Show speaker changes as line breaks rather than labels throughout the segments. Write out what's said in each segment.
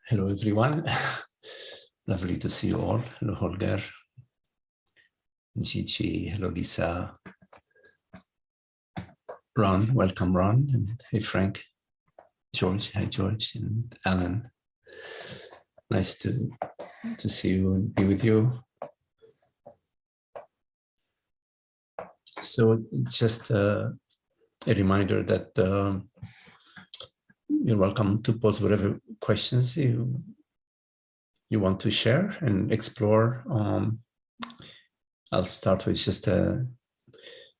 Hello, everyone. Lovely to see you all. Hello, Holger, Gigi, hello, Lisa, Ron, welcome, Ron, and hey, Frank, George, hi, George, and Alan. Nice to see you and be with you. So just a reminder that you're welcome to pose whatever questions you want to share and explore. I'll start with just a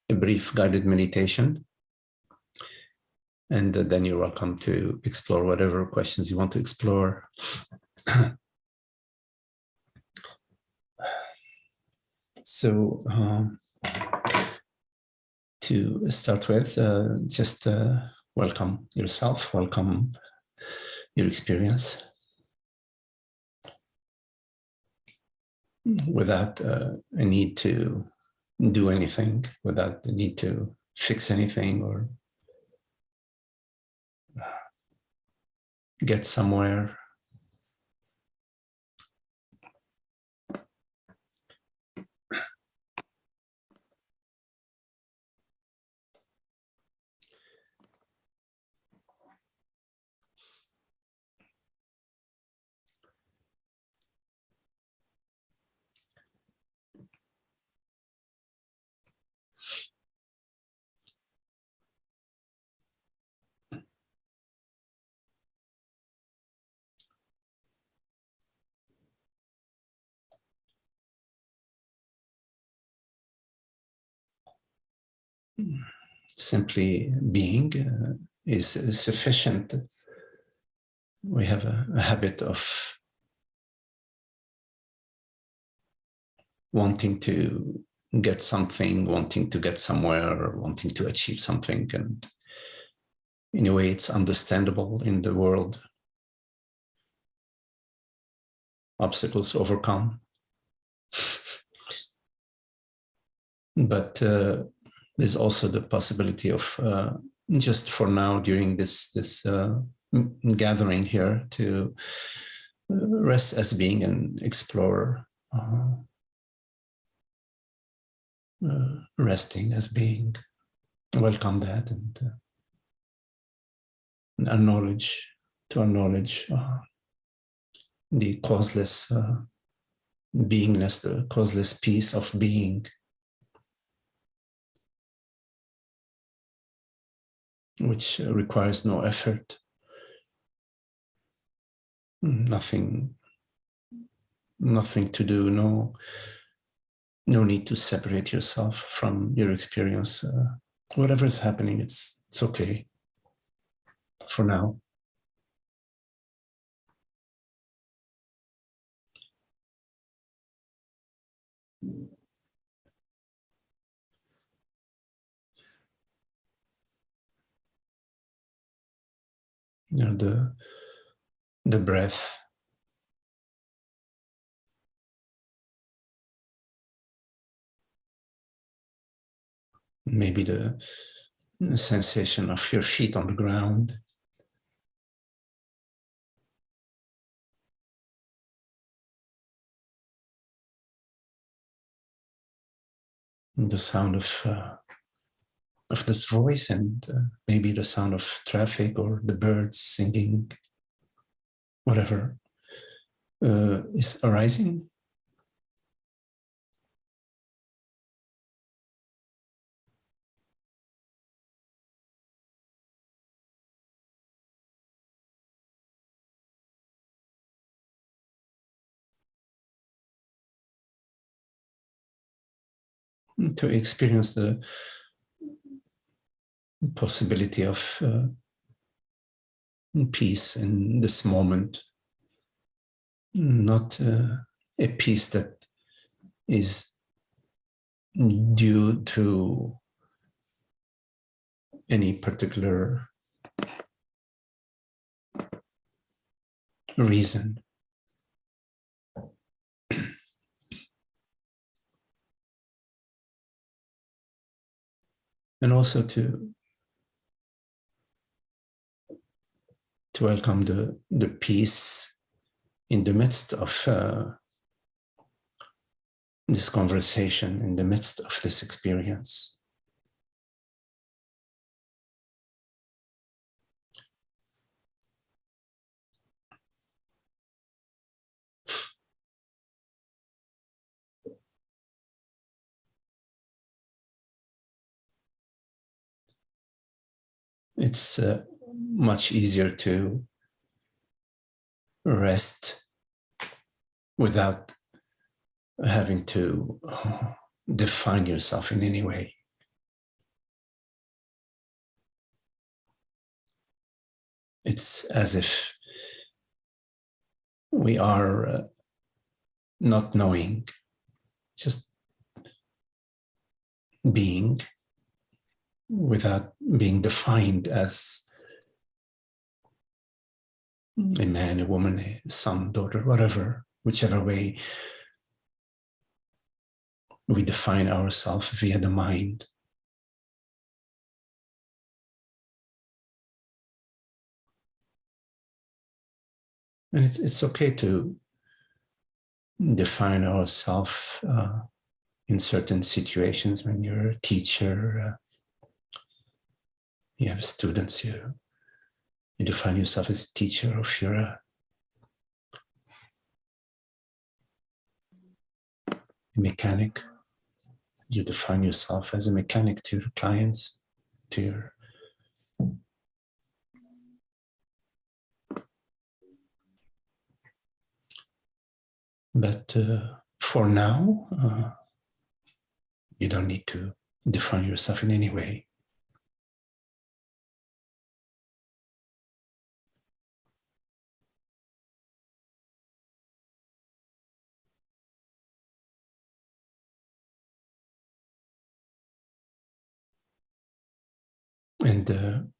brief guided meditation. And then you're welcome to explore whatever questions you want to explore. So to start with, just welcome yourself, welcome your experience. Without a need to do anything, without the need to fix anything or get somewhere. Simply being is sufficient. We have a habit of wanting to get something, wanting to get somewhere, or wanting to achieve something. And in a way, it's understandable in the world. Obstacles overcome. But there's also the possibility of just for now during this gathering here to rest as being and explore resting as being. Welcome that and acknowledge the causeless beingness, the causeless peace of being. Which requires no effort, nothing to do, no need to separate yourself from your experience. Whatever is happening, it's okay for now. You know, the breath, maybe the sensation of your feet on the ground, the sound of this voice, and maybe the sound of traffic or the birds singing, whatever is arising. To experience the possibility of peace in this moment, not a peace that is due to any particular reason. And also to welcome the peace in the midst of this conversation, in the midst of this experience, it's much easier to rest without having to define yourself in any way. It's as if we are not knowing, just being without being defined as a man, a woman, a son, daughter, whatever, whichever way we define ourselves via the mind. And it's okay to define ourselves in certain situations. When you're a teacher, you have students, you define yourself as a teacher, or if you're a mechanic, you define yourself as a mechanic to your clients, to your but for now, you don't need to define yourself in any way. And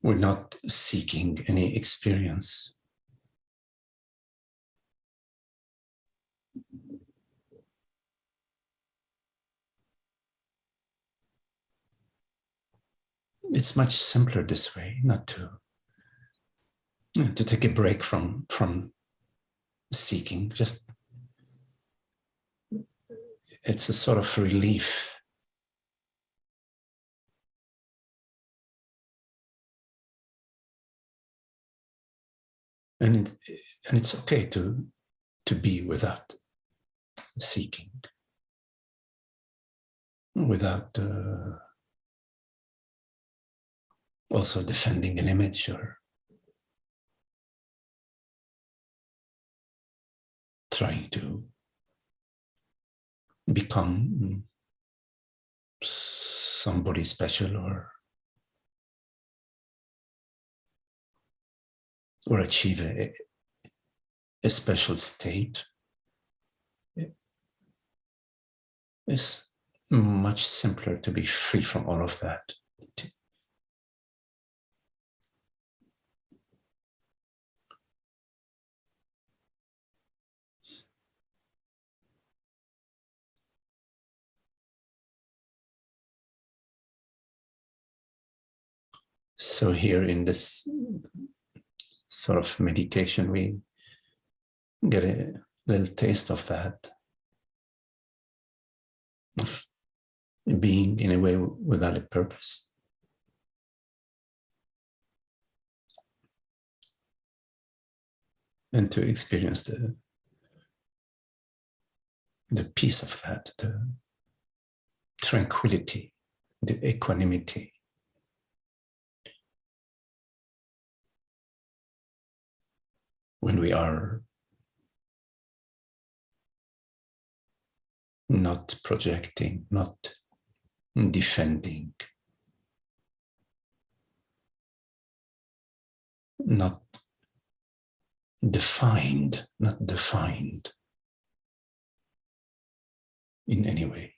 we're not seeking any experience. It's much simpler this way, not to take a break from seeking. Just it's a sort of relief. And it's okay to be without seeking, without also defending an image or trying to become somebody special or achieve a special state. It's much simpler to be free from all of that. So here in this sort of meditation, we get a little taste of that, of being in a way without a purpose. And to experience the peace of that, the tranquility, the equanimity. When we are not projecting, not defending, not defined in any way.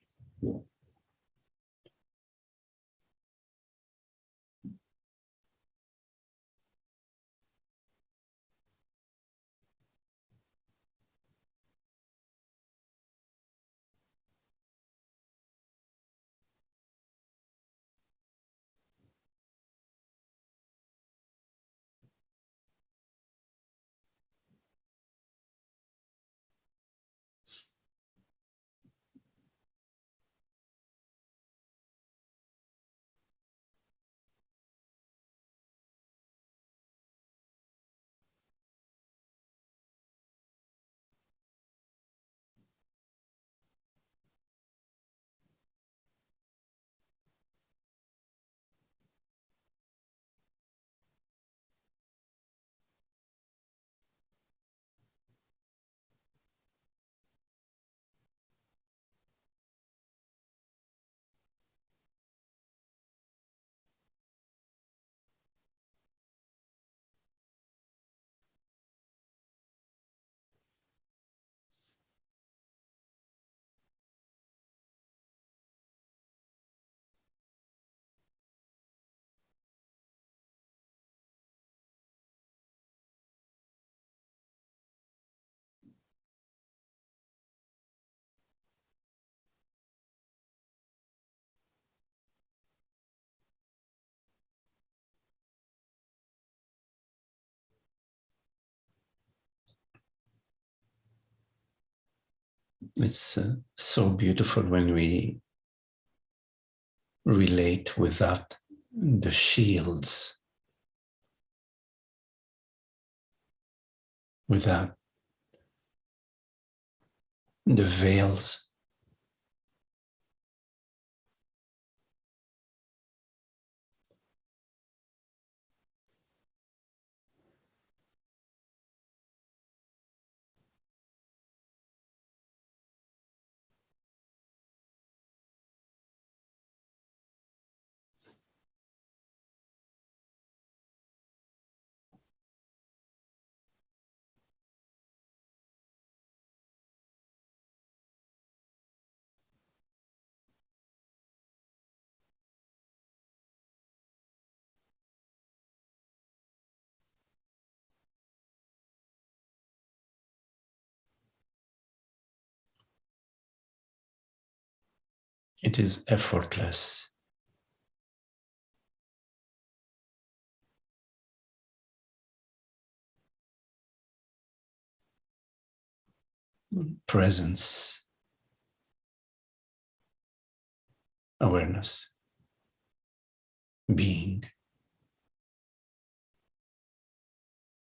It's so beautiful when we relate without the shields, without the veils. It is effortless. Presence, awareness, being.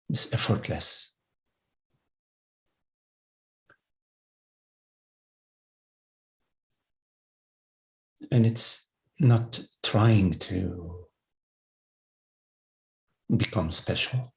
It's effortless. And it's not trying to become special.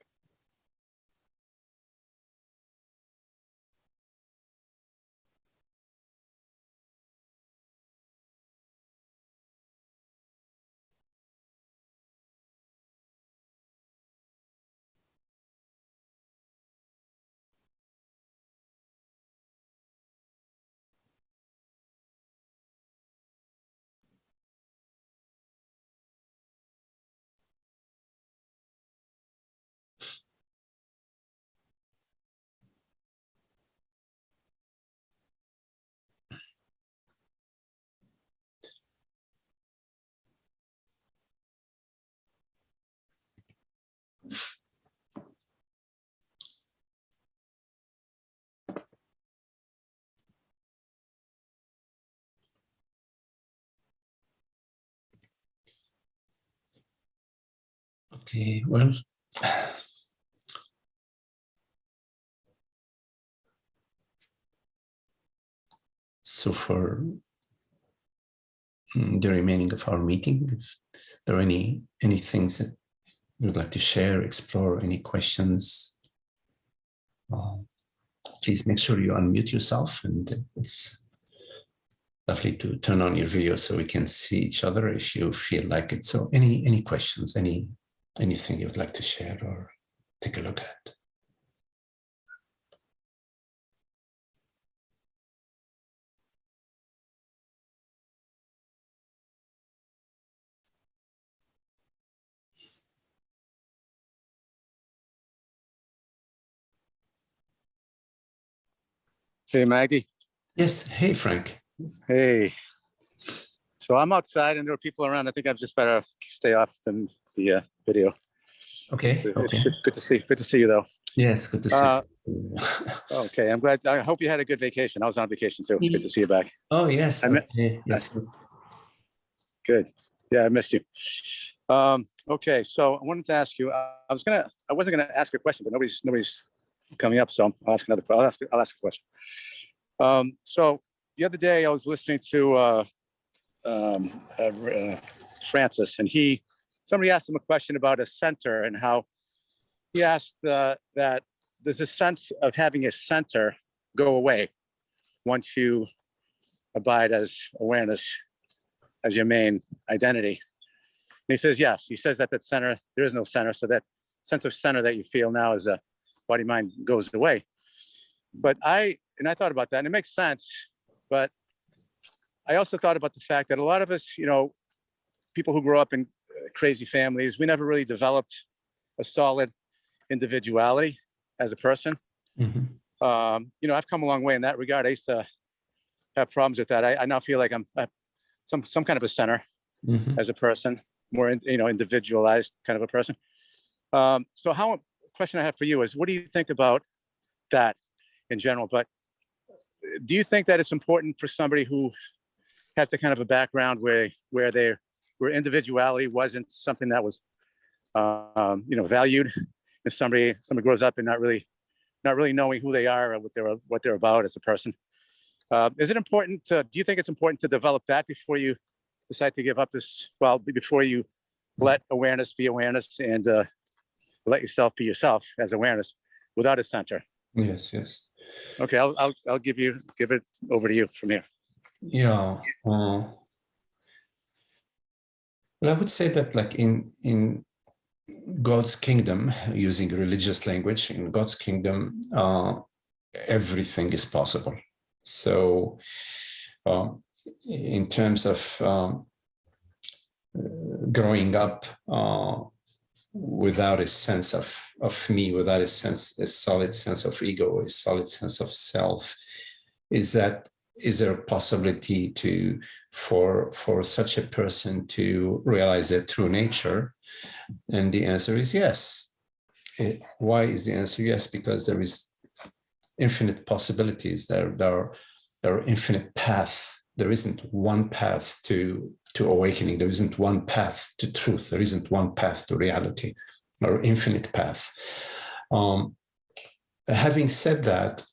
Okay, well, so for the remaining of our meeting, if there are any things that you would like to share, explore, any questions, please make sure you unmute yourself, and it's lovely to turn on your video so we can see each other if you feel like it. So any questions, anything you'd like to share or take a look at?
Hey, Magdi.
Yes. Hey, Frank.
Hey. So I'm outside and there are people around. I think I've just better stay off than the video.
Okay.
It's good to see. Good to see you, though.
Yes, good to see you.
Okay, I'm glad. I hope you had a good vacation. I was on vacation too. It's good to see you back.
Oh yes. Okay. Yes.
Good. Yeah, I missed you. Okay, so I wanted to ask you. I wasn't gonna ask a question, but nobody's coming up, so I'll ask another. I'll ask a question. So the other day I was listening to Francis, and somebody asked him a question about a center and how he asked that does a sense of having a center go away once you abide as awareness as your main identity? And he says yes. He says that center, there is no center, so that sense of center that you feel now as a body mind goes away. But I thought about that, and it makes sense. But I also thought about the fact that a lot of us, people who grow up in crazy families, we never really developed a solid individuality as a person.
Mm-hmm.
I've come a long way in that regard. I used to have problems with that. I now feel like I'm some kind of a center
Mm-hmm.
as a person, more individualized kind of a person. Question I have for you is, what do you think about that in general? But do you think that it's important for somebody who has a kind of a background where individuality wasn't something that was valued, if somebody grows up and not really knowing who they are or what they're about as a person? Is it important do you think it's important to develop that before you decide to give up this, before you let awareness be awareness and let yourself be yourself as awareness without a center?
Yes.
Okay, I'll give it over to you from here.
Yeah. Well, I would say that, like, in God's kingdom, using religious language, in God's kingdom, everything is possible. So in terms of growing up without a sense of me, without a solid sense of ego, a solid sense of self, is there a possibility for such a person to realize their true nature? And the answer is yes. Why is the answer yes? Because there is infinite possibilities. There are infinite paths. There isn't one path to awakening. There isn't one path to truth. There isn't one path to reality. There are infinite paths. Having said that,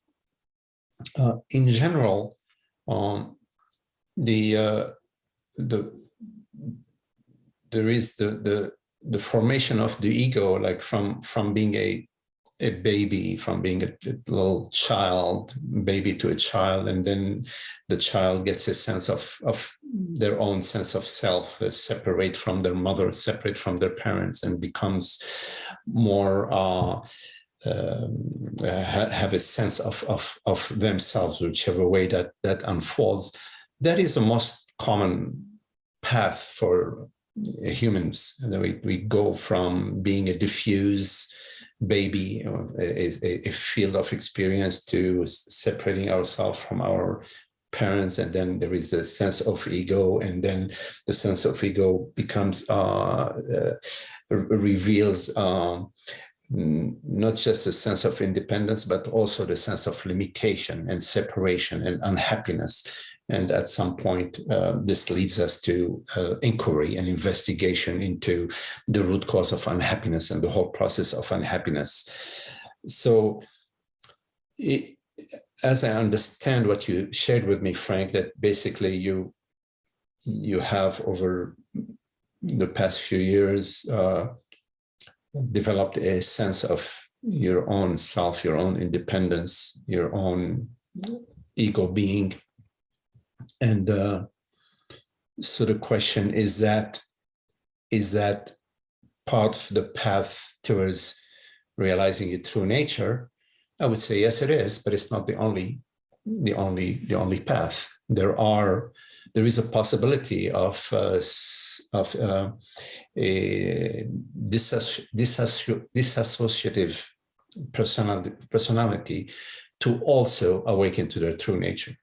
in general, there is the formation of the ego, like from being a baby, from being a little child, baby to a child, and then the child gets a sense of their own sense of self, separate from their mother, separate from their parents, and becomes more have a sense of themselves, whichever way that unfolds. That is the most common path for humans. We go from being a diffuse baby, a field of experience, to separating ourselves from our parents, and then there is a sense of ego, and then the sense of ego becomes reveals not just a sense of independence, but also the sense of limitation and separation and unhappiness. And at some point, this leads us to inquiry and investigation into the root cause of unhappiness and the whole process of unhappiness. So, as I understand what you shared with me, Frank, that basically you have, over the past few years, developed a sense of your own self, your own independence, your own ego being. And so the question is that part of the path towards realizing your true nature? I would say yes, it is, but it's not the only path. There is a possibility of a disassociative personality to also awaken to their true nature.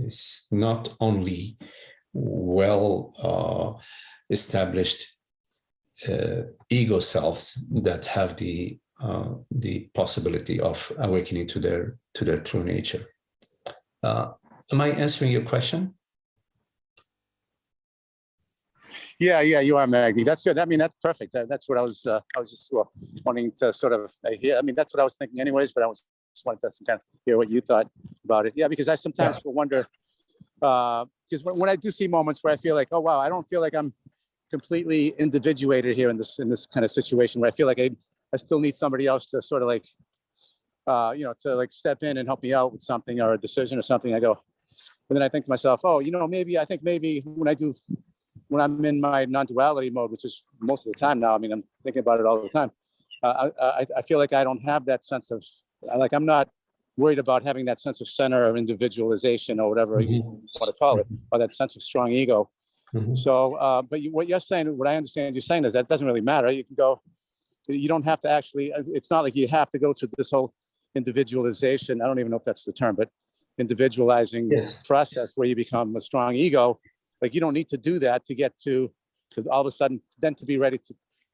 It's not only well established ego selves that have the possibility of awakening to their true nature. Am I answering your question?
Yeah, you are, Magdi. That's good. I mean, that's perfect. That's what I was just wanting to sort of hear. I mean, that's what I was thinking anyways, but I just wanted to kind of hear what you thought about it. Yeah, because I sometimes wonder, because when I do see moments where I feel like, oh, wow, I don't feel like I'm completely individuated here in this kind of situation, where I feel like I still need somebody else to sort of like, to like step in and help me out with something or a decision or something. I go, and then I think to myself, oh, maybe when I'm in my non-duality mode, which is most of the time now, I mean, I'm thinking about it all the time. I feel like I don't have that sense of, like, I'm not worried about having that sense of center or individualization or whatever you want to call it, or that sense of strong ego. So, but what you're saying, what I understand you're saying is that it doesn't really matter. You can go, you don't have to actually, it's not like you have to go through this whole individualization. I don't even know if that's the term, but individualizing process where you become a strong ego. Like, you don't need to do that to get to all of a sudden then to be ready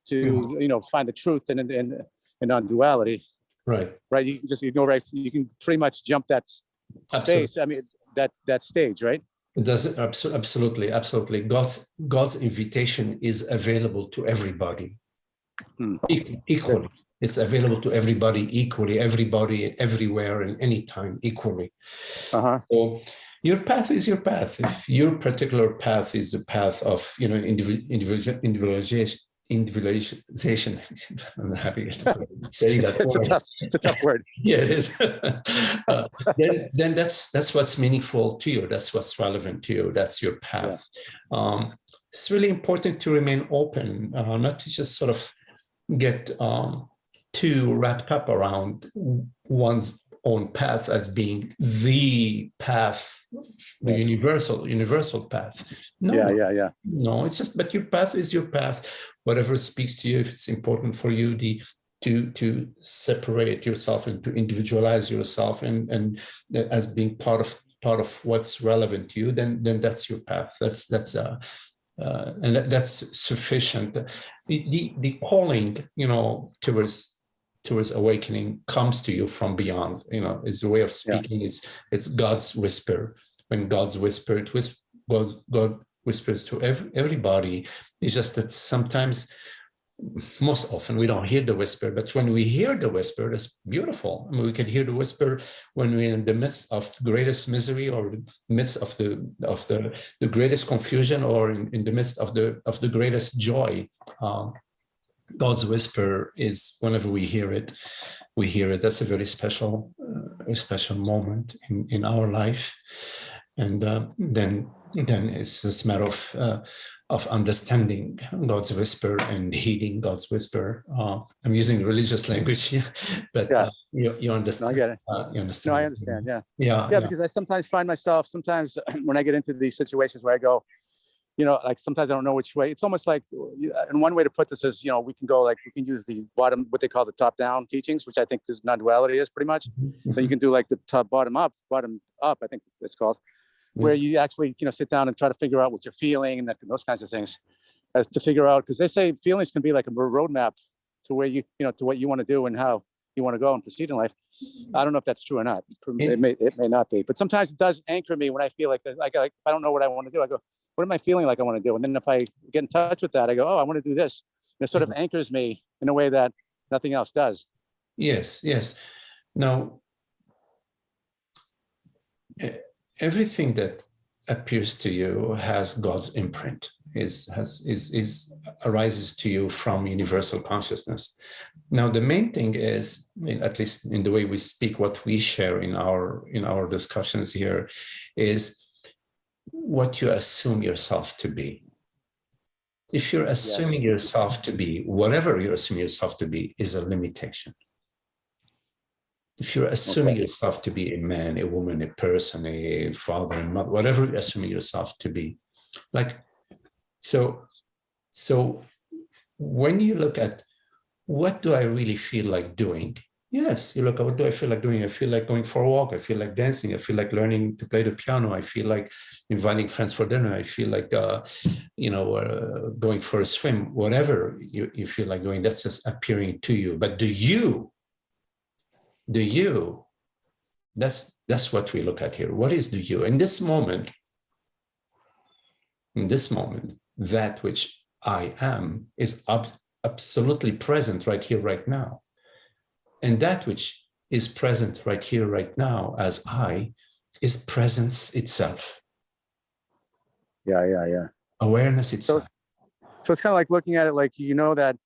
to find the truth in non-duality.
Right.
You can just, you can pretty much jump that space. I mean, that stage, right?
It does, absolutely, absolutely. God's invitation is available to everybody equally. It's available to everybody equally, everybody, everywhere, and anytime equally. So your path is your path. If your particular path is a path of, individualization, I'm happy to say that.
It's a tough word.
Yeah, it is. Then that's what's meaningful to you. That's what's relevant to you. That's your path. Yeah. It's really important to remain open, not to just sort of get too wrapped up around one's own path as being the path, the universal path. No, no, it's just, but your path is your path. Whatever speaks to you, if it's important for you, to separate yourself and to individualize yourself and as being part of what's relevant to you, then that's your path. And that's sufficient. The calling, towards awakening comes to you from beyond. Is a way of speaking. It's God's whisper. When God whispers to everybody. It's just that sometimes, most often, we don't hear the whisper. But when we hear the whisper, it's beautiful. I mean, we can hear the whisper when we're in the midst of the greatest misery, or the midst of the greatest confusion, or in the midst of the greatest joy. God's whisper is, whenever we hear it. That's a very special moment in our life. And then it's this matter of understanding God's whisper and heeding God's whisper. I'm using religious language here, but you understand.
No, I get it.
You understand.
No, I understand.
Yeah.
Because I sometimes find myself, when I get into these situations where I go, like sometimes I don't know which way. It's almost like, and one way to put this is, we can use the bottom, what they call the top-down teachings, which I think is non-duality is pretty much. So you can do like the bottom up, I think it's called, where you actually, sit down and try to figure out what you're feeling and those kinds of things, as to figure out, because they say feelings can be like a roadmap to where to what you want to do and how you want to go and proceed in life. I don't know if that's true or not. It may not be, but sometimes it does anchor me when I feel like I don't know what I want to do. I go, what am I feeling like I want to do? And then if I get in touch with that, I go, oh, I want to do this. And it sort of anchors me in a way that nothing else does.
Yes. Now, everything that appears to you has God's imprint, arises to you from universal consciousness. Now, the main thing is, at least in the way we speak, what we share in our discussions here, is what you assume yourself to be. If you're assuming yourself to be, whatever you assume yourself to be is a limitation. If you're assuming yourself to be a man, a woman, a person, a father, and mother, whatever you're assuming yourself to be, so when you look at what do I really feel like doing? Yes, you look at what do I feel like doing? I feel like going for a walk. I feel like dancing. I feel like learning to play the piano. I feel like inviting friends for dinner. I feel like, going for a swim. Whatever you feel like doing, that's just appearing to you. But do you? That's what we look at here. What is the you? In this moment, that which I am is absolutely present right here, right now. And that which is present right here, right now, as I, is presence itself.
Yeah.
Awareness itself.
So it's kind of like looking at it like, that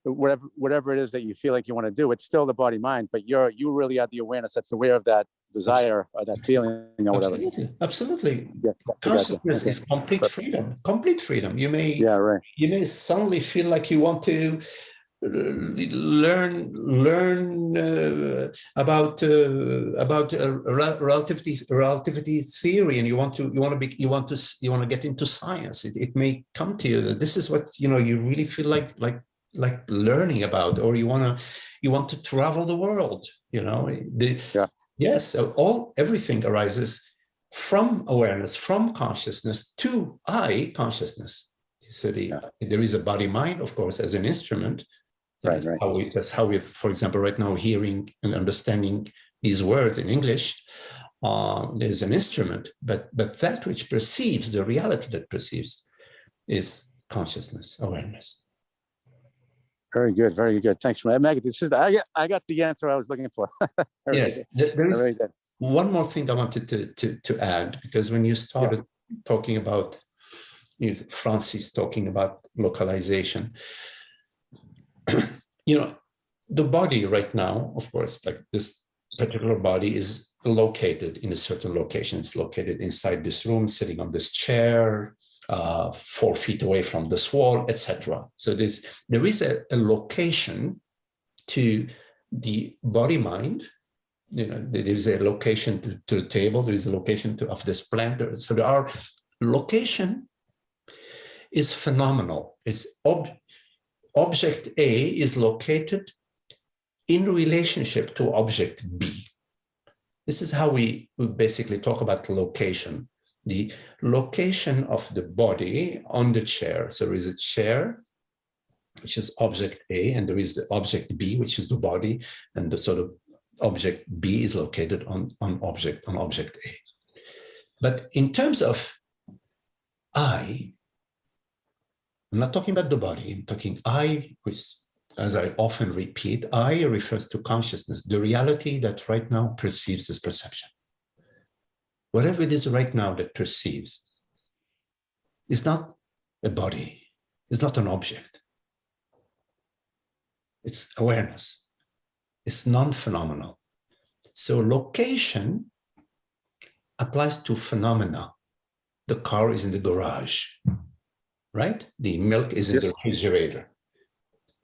whatever it is that you feel like you want to do, it's still the body mind, but you really are the awareness that's aware of that desire or that feeling or whatever.
Absolutely.
Yeah,
consciousness is complete freedom. You may suddenly feel like you want to learn about relativity theory, and you want to get into science. It may come to you that this is what you really feel like learning about, or you want to travel the world. Yes, everything arises from awareness, from consciousness to I consciousness. So there is a body mind, of course, as an instrument. Right. That's how we, for example, right now hearing and understanding these words in English. there's an instrument, but that which perceives, the reality that perceives, is consciousness, awareness.
Very good, very good. Thanks, Magdi. This is I got the answer I was looking for.
Yes, there is one more thing I wanted to add, because when you started talking about, Francis talking about localization, the body right now, of course, like this particular body is located in a certain location. It's located inside this room, sitting on this chair, 4 feet away from this wall, etc. So there is a location to the body-mind. There is a location to the table. There is a location of this plant. So our location is phenomenal. It's object A is located in relationship to object B. This is how we basically talk about location. The location of the body on the chair. So there is a chair, which is object A, and there is the object B, which is the body, and the sort of object B is located on object A. But in terms of I'm not talking about the body, I'm talking I, which, as I often repeat, I refers to consciousness, the reality that right now perceives this perception. Whatever it is right now that perceives is not a body, it's not an object. It's awareness. It's non-phenomenal. So location applies to phenomena. The car is in the garage, right? The milk is in the refrigerator.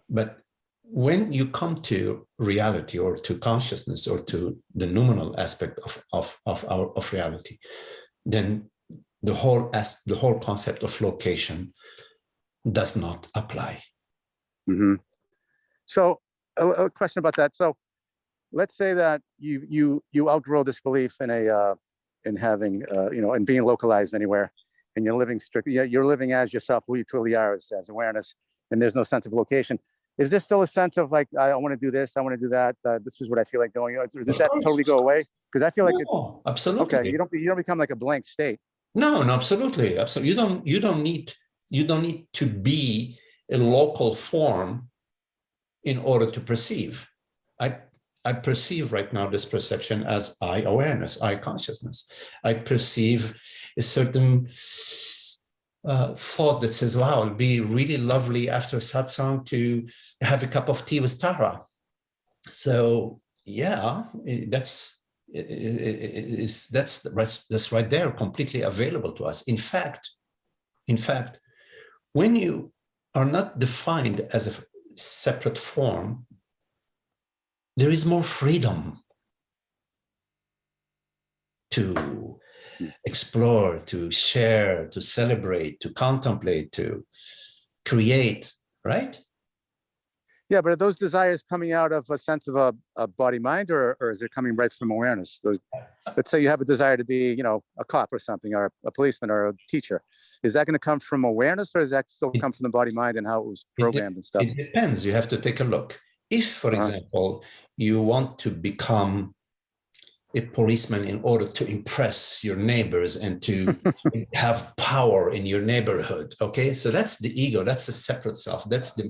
But when you come to reality, or to consciousness, or to the noumenal aspect of reality, then the whole concept of location does not apply.
Mm-hmm. So a question about that. So let's say that you outgrow this belief in having in being localized anywhere, and you're living strictly, you're living as yourself, who you truly are, as awareness, and there's no sense of location. Is there still a sense of like, I want to do this, I want to do that, this is what I feel like doing? Or does that totally go away? Because I feel like
absolutely.
Okay, you don't become like a blank state.
No, absolutely. You don't need to be a local form in order to perceive. I perceive right now this perception as I awareness, I consciousness. I perceive a certain thought that says, wow, it'd be really lovely after satsang to have a cup of tea with Tara. So yeah, that's right there, completely available to us. In fact, when you are not defined as a separate form, there is more freedom to explore, to share, to celebrate, to contemplate, to create, right?
Yeah, but are those desires coming out of a sense of a body-mind, or is it coming right from awareness? Let's say you have a desire to be, a cop or something, or a policeman or a teacher. Is that going to come from awareness, or does that still come from the body-mind and how it was programmed and stuff?
It depends. You have to take a look. If, for example, you want to become a policeman in order to impress your neighbors and to have power in your neighborhood, okay? So that's the ego, that's the separate self, that's the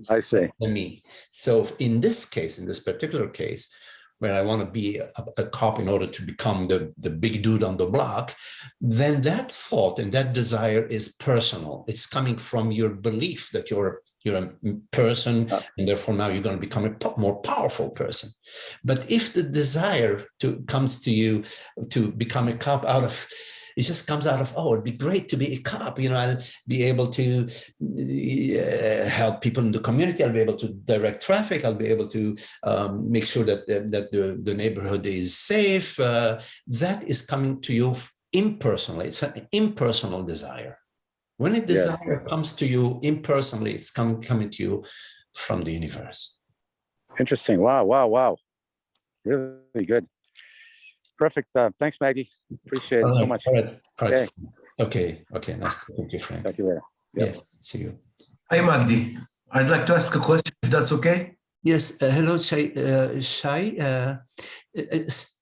me. So in this case, in this particular case, where I want to be a cop in order to become the big dude on the block, then that thought and that desire is personal. It's coming from your belief that you're a person, and therefore now you're going to become a more powerful person. But if the desire comes to you to become a cop it just comes out of, oh, it'd be great to be a cop, I'll be able to help people in the community, I'll be able to direct traffic, I'll be able to make sure that the neighborhood is safe. That is coming to you impersonally. It's an impersonal desire. When a desire comes to you impersonally, it's coming to you from the universe. Interesting.
Wow. Really good. Perfect. Thanks, Magdi. Appreciate it so much.
All right. Okay. Nice to meet you, Frank.
Talk to you later.
Yep. Yes. See you.
Hi, Magdi. I'd like to ask a question, if that's okay.
Yes. Hello, Shai.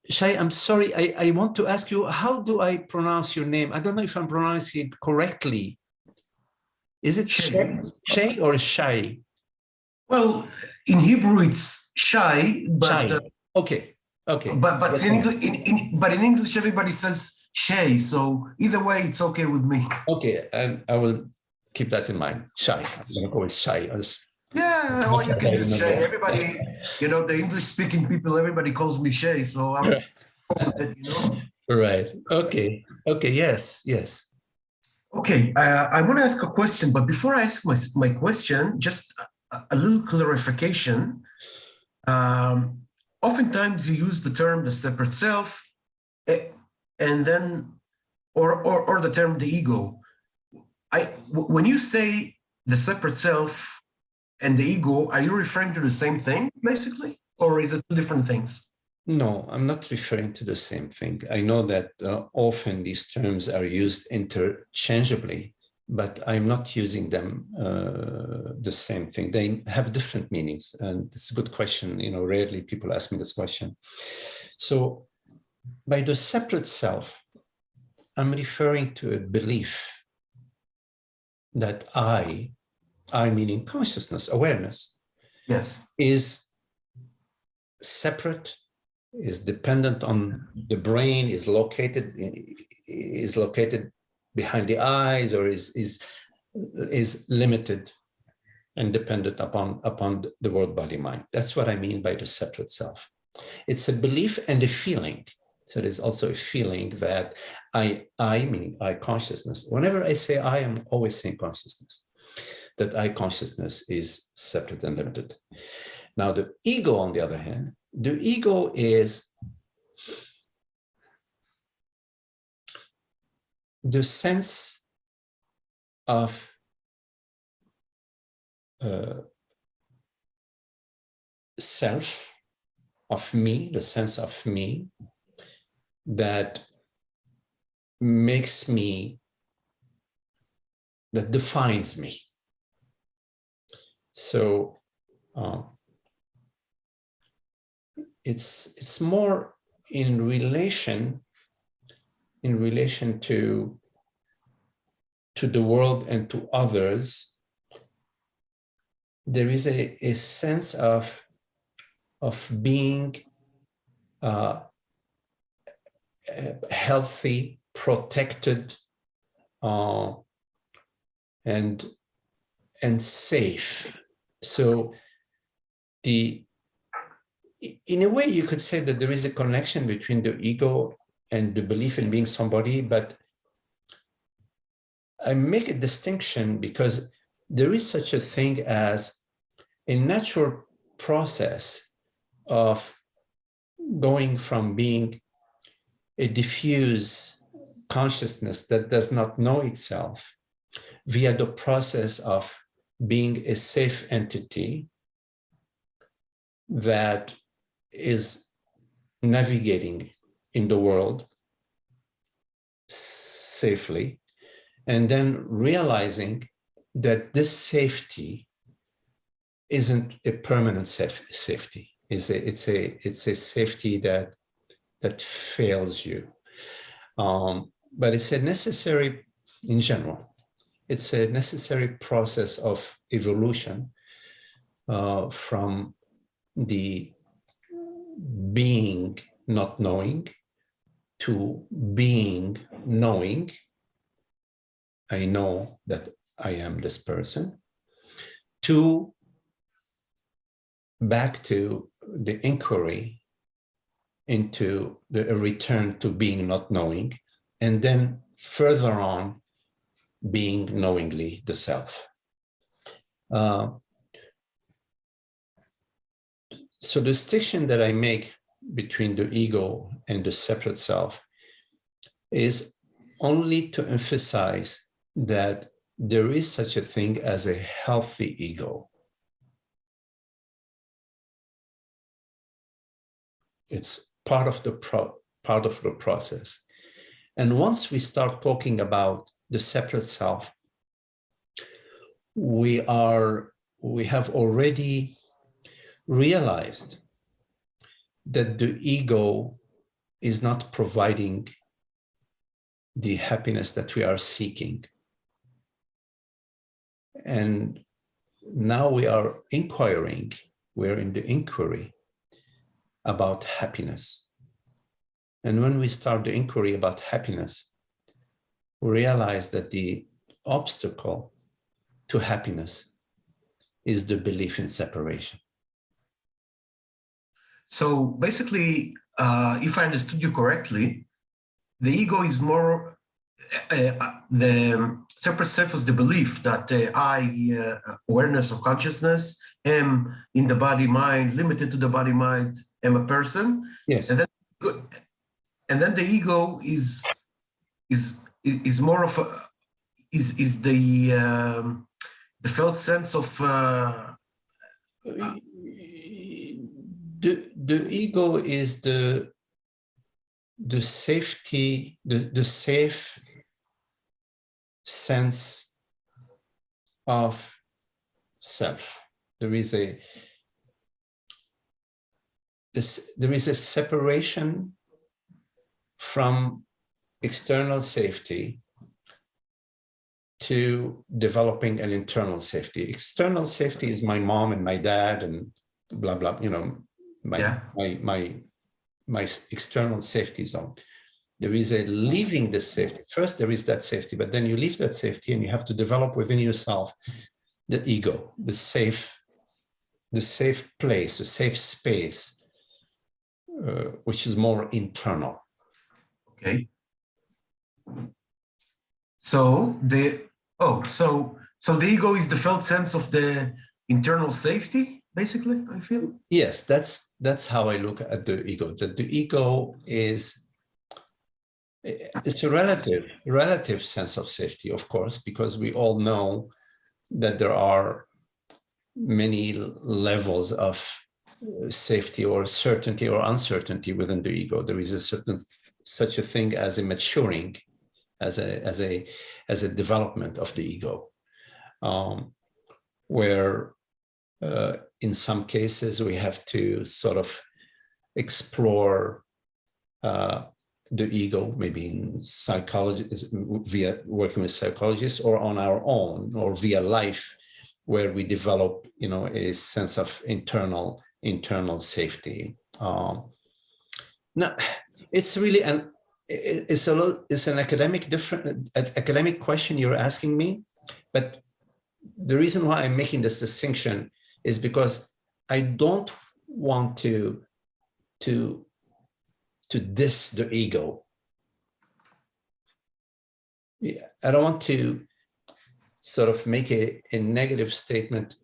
Shai, I'm sorry, I want to ask you, how do I pronounce your name? I don't know if I'm pronouncing it correctly. Is it Shai or Shai?
Well, in Hebrew it's shy, but
Shai. Okay.
but in English everybody says shay. So either way, it's okay with me.
Okay, and I will keep that in mind. Shai. I'm gonna go with Shai.
Yeah, or you can use Shay. Everybody, you know, the English-speaking people, everybody calls me Shay, so I'm with it, you know.
Right. Okay. Yes.
Okay, I want to ask a question, but before I ask my question, just a little clarification. Oftentimes you use the term the separate self, and then, or the term the ego. When you say the separate self and the ego, are you referring to the same thing, basically? Or is it two different things?
No, I'm not referring to the same thing. I know that often these terms are used interchangeably, but I'm not using them the same thing. They have different meanings, and it's a good question. You know, rarely people ask me this question. So by the separate self, I'm referring to a belief that I meaning consciousness, awareness,
yes,
is separate, is dependent on the brain, is located behind the eyes, or is limited and dependent upon the world, body, mind. That's what I mean by the separate self. It's a belief and a feeling. So there's also a feeling that I meaning I consciousness. Whenever I say I am always saying consciousness. That I consciousness is separate and limited. Now, the ego, on the other hand, the ego is the sense of self, of me, the sense of me that makes me, that defines me. So it's more in relation to the world and to others. There is a sense of being healthy, protected, and safe. So in a way, you could say that there is a connection between the ego and the belief in being somebody, but I make a distinction because there is such a thing as a natural process of going from being a diffuse consciousness that does not know itself via the process of being a safe entity that is navigating in the world safely, and then realizing that this safety isn't a permanent safety. It's a safety that fails you. But it's a necessary, in general, it's a necessary process of evolution from the being not knowing to being knowing. I know that I am this person, to back to the inquiry into a return to being not knowing, and then further on being knowingly the self. So the distinction that I make between the ego and the separate self is only to emphasize that there is such a thing as a healthy ego. It's part of the process. And once we start talking about the separate self, we have already realized that the ego is not providing the happiness that we are seeking. And now we are inquiring, we're in the inquiry about happiness. And when we start the inquiry about happiness, we realize that the obstacle to happiness is the belief in separation.
So basically, if I understood you correctly, the ego is more, the separate self is the belief that I, awareness of consciousness, am in the body-mind, limited to the body-mind, am a person.
Yes.
And then the ego is more of a, is the felt sense of
the ego is the safety, the safe sense of self. There is a separation from external safety to developing an internal safety. External safety is my mom and my dad and blah blah, you know, my external safety zone. There is a leaving the safety. First, there is that safety, but then you leave that safety and you have to develop within yourself the ego, the safe place, the safe space, which is more internal.
Okay. So the ego is the felt sense of the internal safety, basically, I feel.
Yes, that's how I look at the ego. That the ego is, it's a relative sense of safety, of course, because we all know that there are many levels of safety or certainty or uncertainty within the ego. There is a certain such a thing as a maturing, as a development of the ego, where in some cases we have to sort of explore the ego, maybe in psychology, via working with psychologists, or on our own, or via life, where we develop, you know, a sense of internal safety. Now, it's really it's an academic question you're asking me, but the reason why I'm making this distinction is because I don't want to diss the ego. I don't want to sort of make a negative statement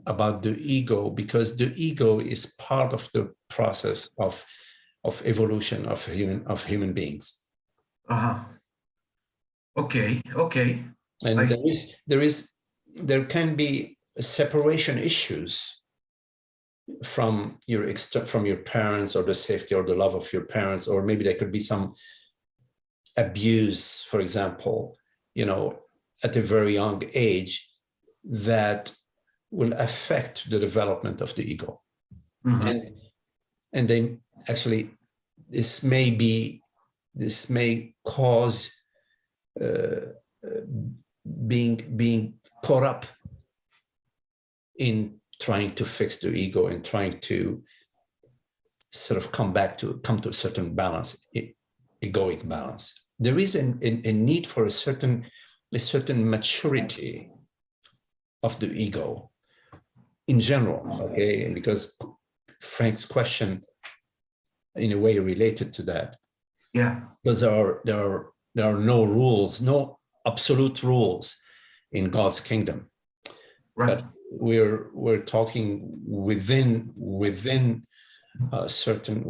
about the ego, because the ego is part of the process of evolution of human beings.
Okay.
And there can be separation issues from your parents, or the safety or the love of your parents, or maybe there could be some abuse, for example, you know, at a very young age, that will affect the development of the ego. Mm-hmm. And then actually this may cause being caught up in trying to fix the ego and trying to sort of come to a certain balance, egoic balance. There is a need for a certain maturity of the ego in general, okay? Because Frank's question, in a way, related to that.
Yeah.
Because there are no rules, no absolute rules in God's kingdom.
Right.
But we're talking within certain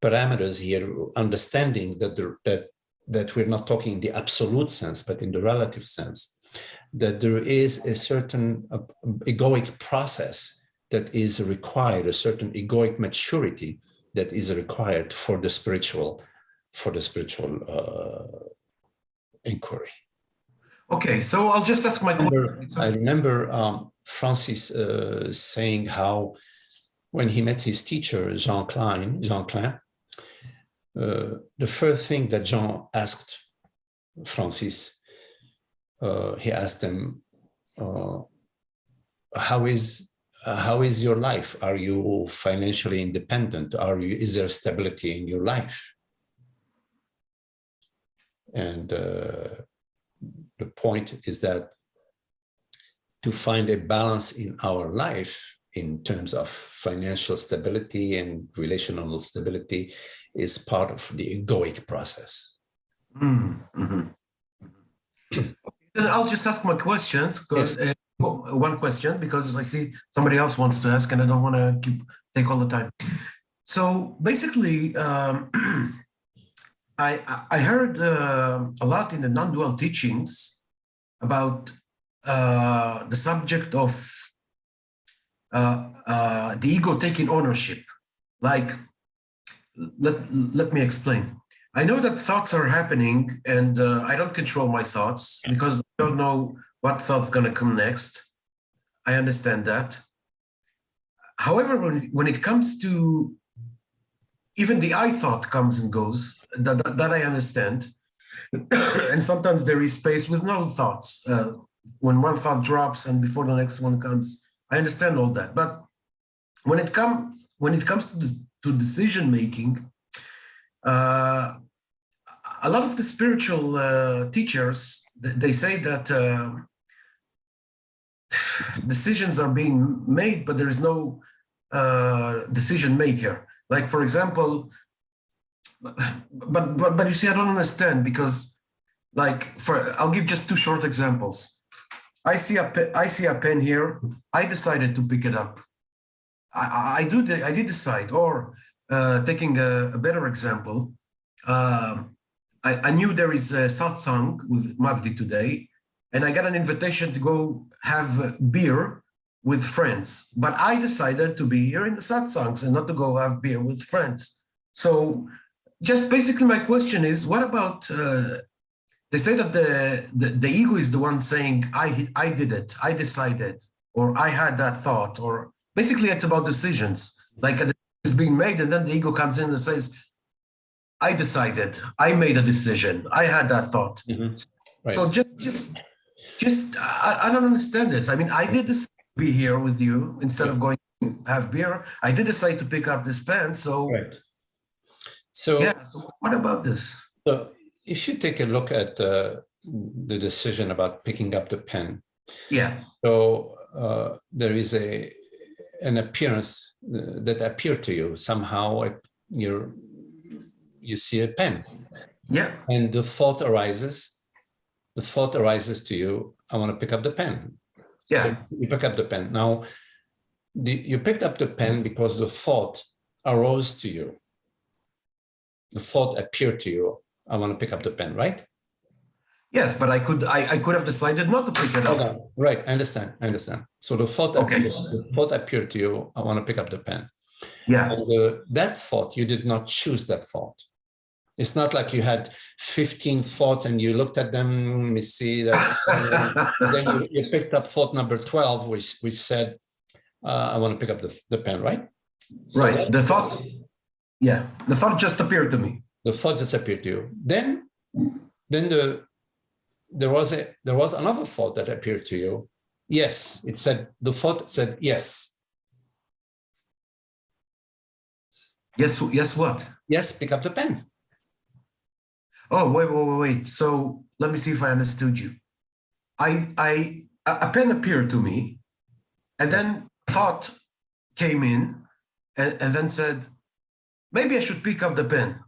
parameters here, understanding that we're not talking in the absolute sense, but in the relative sense, that there is a certain egoic process that is required, a certain egoic maturity that is required for the spiritual inquiry.
Okay, so I'll just ask my question.
I remember Francis saying how when he met his teacher, Jean Klein, the first thing that Jean asked Francis, he asked him, how is your life? Are you financially independent? Is there stability in your life? And the point is that to find a balance in our life in terms of financial stability and relational stability is part of the egoic process.
Mm-hmm. Then I'll just ask my questions. One question, because I see somebody else wants to ask and I don't want to take all the time. So basically, I heard a lot in the non-dual teachings about the subject of the ego taking ownership. Like, let me explain. I know that thoughts are happening and I don't control my thoughts because I don't know what thought's going to come next. I understand that. However, when it comes to even the I thought comes and goes, that I understand. And sometimes there is space with no thoughts. When one thought drops and before the next one comes, I understand all that. But when it comes to decision making, a lot of the spiritual teachers, they say that decisions are being made, but there is no decision maker. Like, for example, but you see, I don't understand because, like, I'll give just two short examples. I see a pen here. I decided to pick it up. I did decide. Or taking a better example, I knew there is a satsang with Magdi today, and I got an invitation to go have beer with friends. But I decided to be here in the satsangs and not to go have beer with friends. So just basically my question is, what about, they say that the ego is the one saying, I did it, I decided, or I had that thought, or basically it's about decisions. Like a decision is being made and then the ego comes in and says, I decided, I made a decision, I had that thought.
Mm-hmm. Right.
So just I don't understand this. I mean, I did decide to be here with you instead of going to have beer. I did decide to pick up this pen. So,
right. So,
yeah, so what about this?
So if you take a look at the decision about picking up the pen,
yeah.
So there is an appearance that appeared to you somehow. You see a pen,
yeah,
and the thought arises. The thought arises to you. I want to pick up the pen.
Yeah.
So you pick up the pen. Now, you picked up the pen because the thought arose to you. The thought appeared to you. I want to pick up the pen, right?
Yes, but I could have decided not to pick it up.
Okay. Right, I understand. So the thought, appeared to you. I want to pick up the pen.
Yeah.
And that thought, you did not choose that thought. It's not like you had 15 thoughts and you looked at them. Let me see that. Then you picked up thought number 12, which said, "I want to pick up the pen." Right. So
right. The thought. Yeah. The thought just appeared to me.
The thought just appeared to you. Then there was another thought that appeared to you. Yes, the thought said yes.
Yes. Yes. What?
Yes. Pick up the pen.
Oh, wait. So let me see if I understood you. A pen appeared to me, and then thought came in and then said, maybe I should pick up the pen.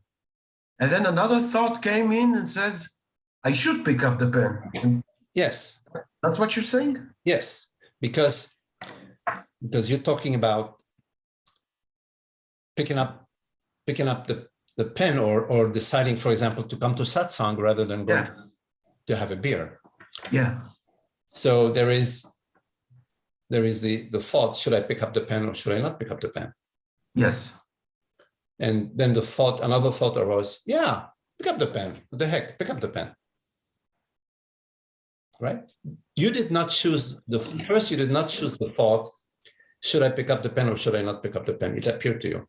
And then another thought came in and says, I should pick up the pen. And
yes.
That's what you're saying?
Yes, because you're talking about picking up the pen or deciding, for example, to come to satsang rather than going to have a beer.
Yeah.
So there is the thought, should I pick up the pen or should I not pick up the pen?
Yes.
And then another thought arose, yeah, pick up the pen. What the heck, pick up the pen. Right? You did not choose the thought, should I pick up the pen or should I not pick up the pen? It appeared to you.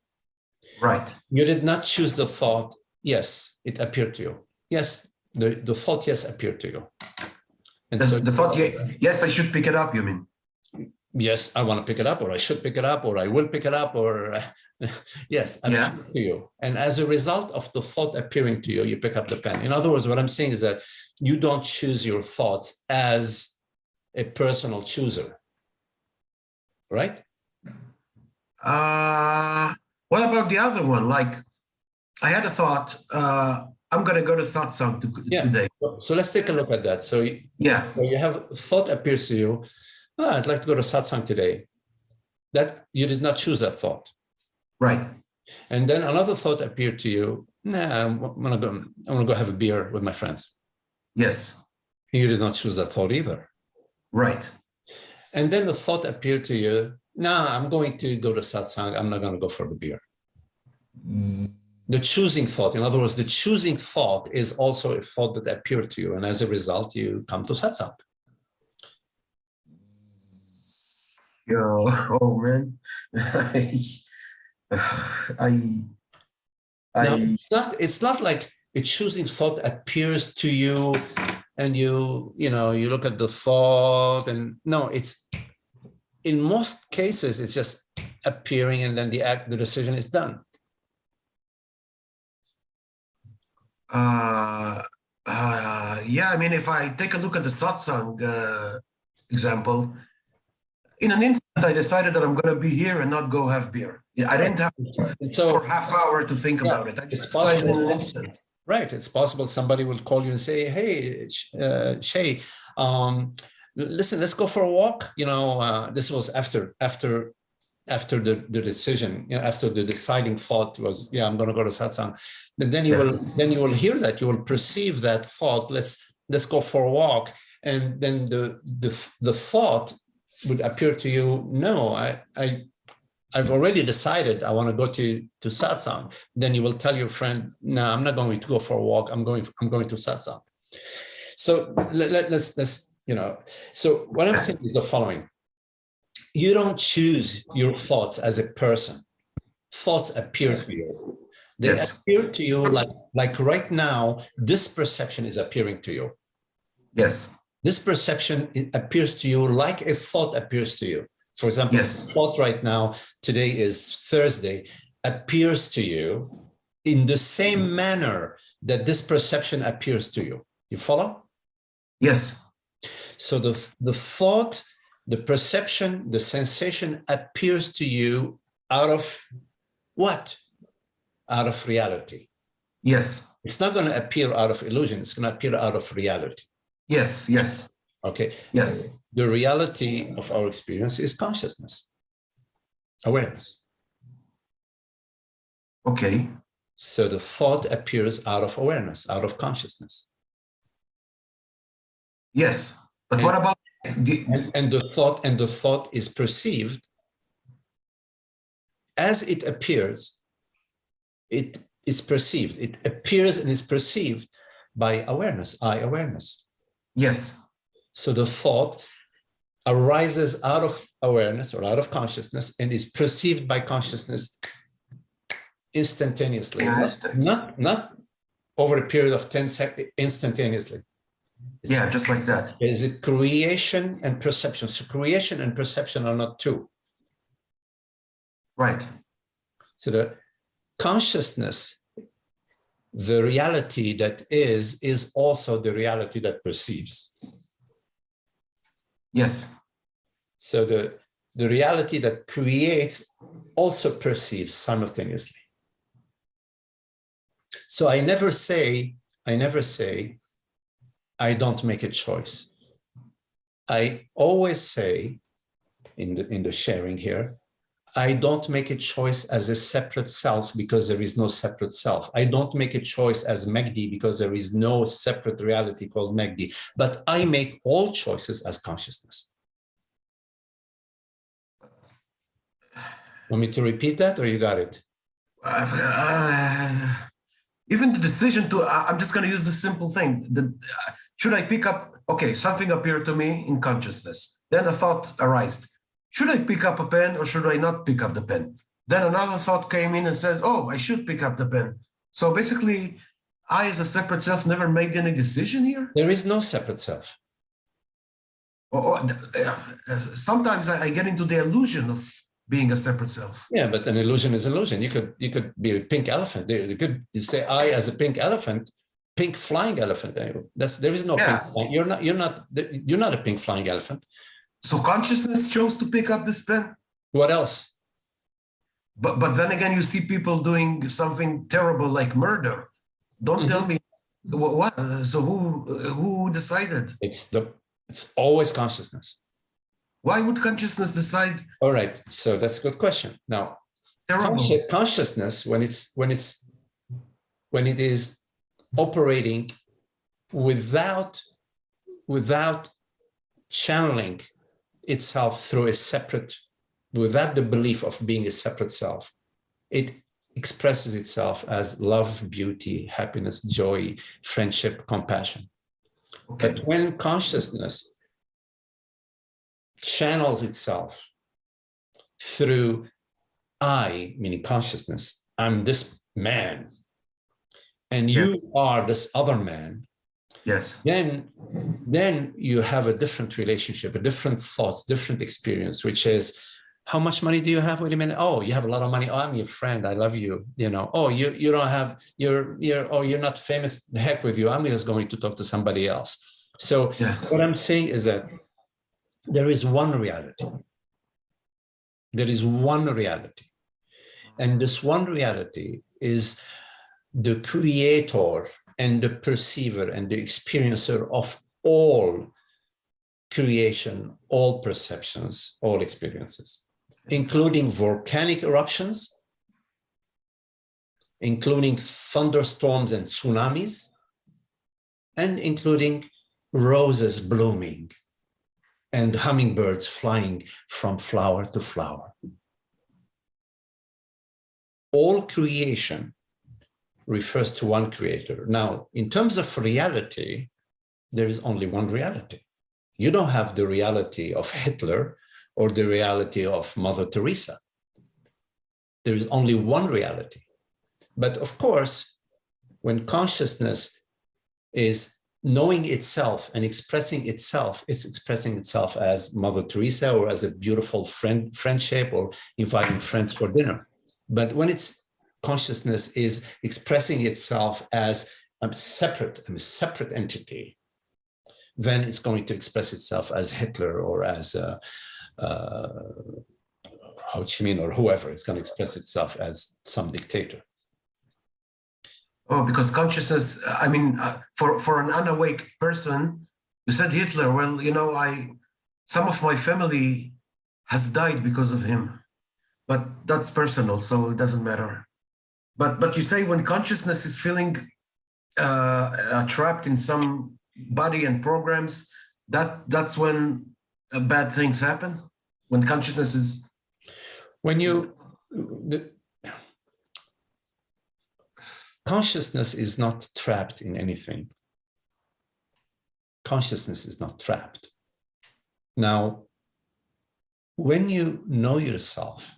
Right.
You did not choose the thought, yes, it appeared to you. Yes, the thought, yes, appeared to you. And
The thought, yes, I should pick it up, you mean?
Yes, I want to pick it up, or I should pick it up, or I will pick it up, or yes, appeared to you. And as a result of the thought appearing to you, you pick up the pen. In other words, what I'm saying is that you don't choose your thoughts as a personal chooser, right?
What about the other one? Like, I had a thought, I'm going to go to satsang today.
So let's take a look at that. So you have thought appears to you, I'd like to go to satsang today. That you did not choose that thought.
Right.
And then another thought appeared to you, I want to go have a beer with my friends.
Yes.
You did not choose that thought either.
Right.
And then the thought appeared to you, I'm going to go to satsang. I'm not going to go for the beer. The choosing thought, in other words, the choosing thought is also a thought that appeared to you. And as a result, you come to satsang.
Oh man.
Now, it's not like a choosing thought appears to you and you look at the thought and no, it's in most cases, it's just appearing and then the decision is done.
Yeah, I mean, if I take a look at the satsang example, in an instant, I decided that I'm going to be here and not go have beer. I didn't have for half hour to think about it. I just decided in an instant.
Right. It's possible somebody will call you and say, hey, Shay, listen, let's go for a walk. This was after the decision, after the deciding thought was, I'm going to go to satsang. But then you will hear that, you will perceive that thought. Let's go for a walk. And then the thought would appear to you, no, I've already decided I want to go to satsang. Then you will tell your friend, no, I'm not going to go for a walk. I'm going to satsang. So let's so what I'm saying is the following. You don't choose your thoughts as a person. Thoughts appear to you. They appear to you like right now, this perception is appearing to you.
Yes.
This perception appears to you like a thought appears to you. For example, thought right now, today is Thursday, appears to you in the same manner that this perception appears to you. You follow?
Yes.
So the thought, the perception, the sensation appears to you out of what? Out of reality.
Yes.
It's not going to appear out of illusion. It's going to appear out of reality.
Yes, yes.
Okay.
Yes.
The reality of our experience is consciousness, awareness.
Okay.
So the thought appears out of awareness, out of consciousness.
Yes. But what about
the thought is perceived as it appears. It is perceived. It appears and is perceived by awareness, awareness.
Yes.
So the thought arises out of awareness or out of consciousness and is perceived by consciousness instantaneously, not over a period of 10 seconds, instantaneously.
Just like that.
It's a creation and perception. So creation and perception are not two.
Right.
So the consciousness, the reality that is also the reality that perceives.
Yes.
So the reality that creates also perceives simultaneously. So I never say, I don't make a choice. I always say in the sharing here, I don't make a choice as a separate self because there is no separate self. I don't make a choice as Magdi because there is no separate reality called Magdi, but I make all choices as consciousness. Want me to repeat that or you got it?
Even the decision to, I'm just going to use the simple thing. Should I pick up, okay, something appeared to me in consciousness. Then a thought arose. Should I pick up a pen or should I not pick up the pen? Then another thought came in and says, oh, I should pick up the pen. So basically, I as a separate self never made any decision here?
There is no separate self.
Sometimes I get into the illusion of being a separate self.
Yeah, but an illusion is illusion. You could be a pink elephant. You could say I as a pink elephant, pink flying elephant. There is no pink. You're not a pink flying elephant.
So consciousness chose to pick up this pen.
What else?
But then again, you see people doing something terrible like murder. Don't tell me what. So who decided?
It's always consciousness.
Why would consciousness decide?
All right, so that's a good question. Now, consciousness, when it is operating without channeling itself through a separate, without the belief of being a separate self, it expresses itself as love, beauty, happiness, joy, friendship, compassion. Okay. But when consciousness channels itself through I, meaning consciousness, I'm this man, and you are this other man,
yes,
then you have a different relationship, a different thoughts, different experience, which is, how much money do you have? Wait a minute. Oh, you have a lot of money. Oh, I'm your friend. I love you. You know. Oh, you don't have. You're not famous. The heck with you. I'm just going to talk to somebody else. So what I'm saying is that there is one reality. There is one reality, and this one reality is the creator and the perceiver and the experiencer of all creation, all perceptions, all experiences, including volcanic eruptions, including thunderstorms and tsunamis, and including roses blooming and hummingbirds flying from flower to flower. All creation refers to one creator. Now, in terms of reality, there is only one reality. You don't have the reality of Hitler or the reality of Mother Teresa. There is only one reality. But of course, when consciousness is knowing itself and expressing itself, it's expressing itself as Mother Teresa or as a beautiful friendship or inviting friends for dinner. But when its consciousness is expressing itself as a separate entity, then it's going to express itself as Hitler or as Ho Chi Minh or whoever. It's going to express itself as some dictator.
Oh, because consciousness, I mean, for an unawake person, you said Hitler. Well, you know, some of my family has died because of him, but that's personal, so it doesn't matter. But you say when consciousness is feeling trapped in some body and programs, that's when bad things happen. When consciousness is
consciousness is not trapped in anything. Consciousness is not trapped. Now, when you know yourself,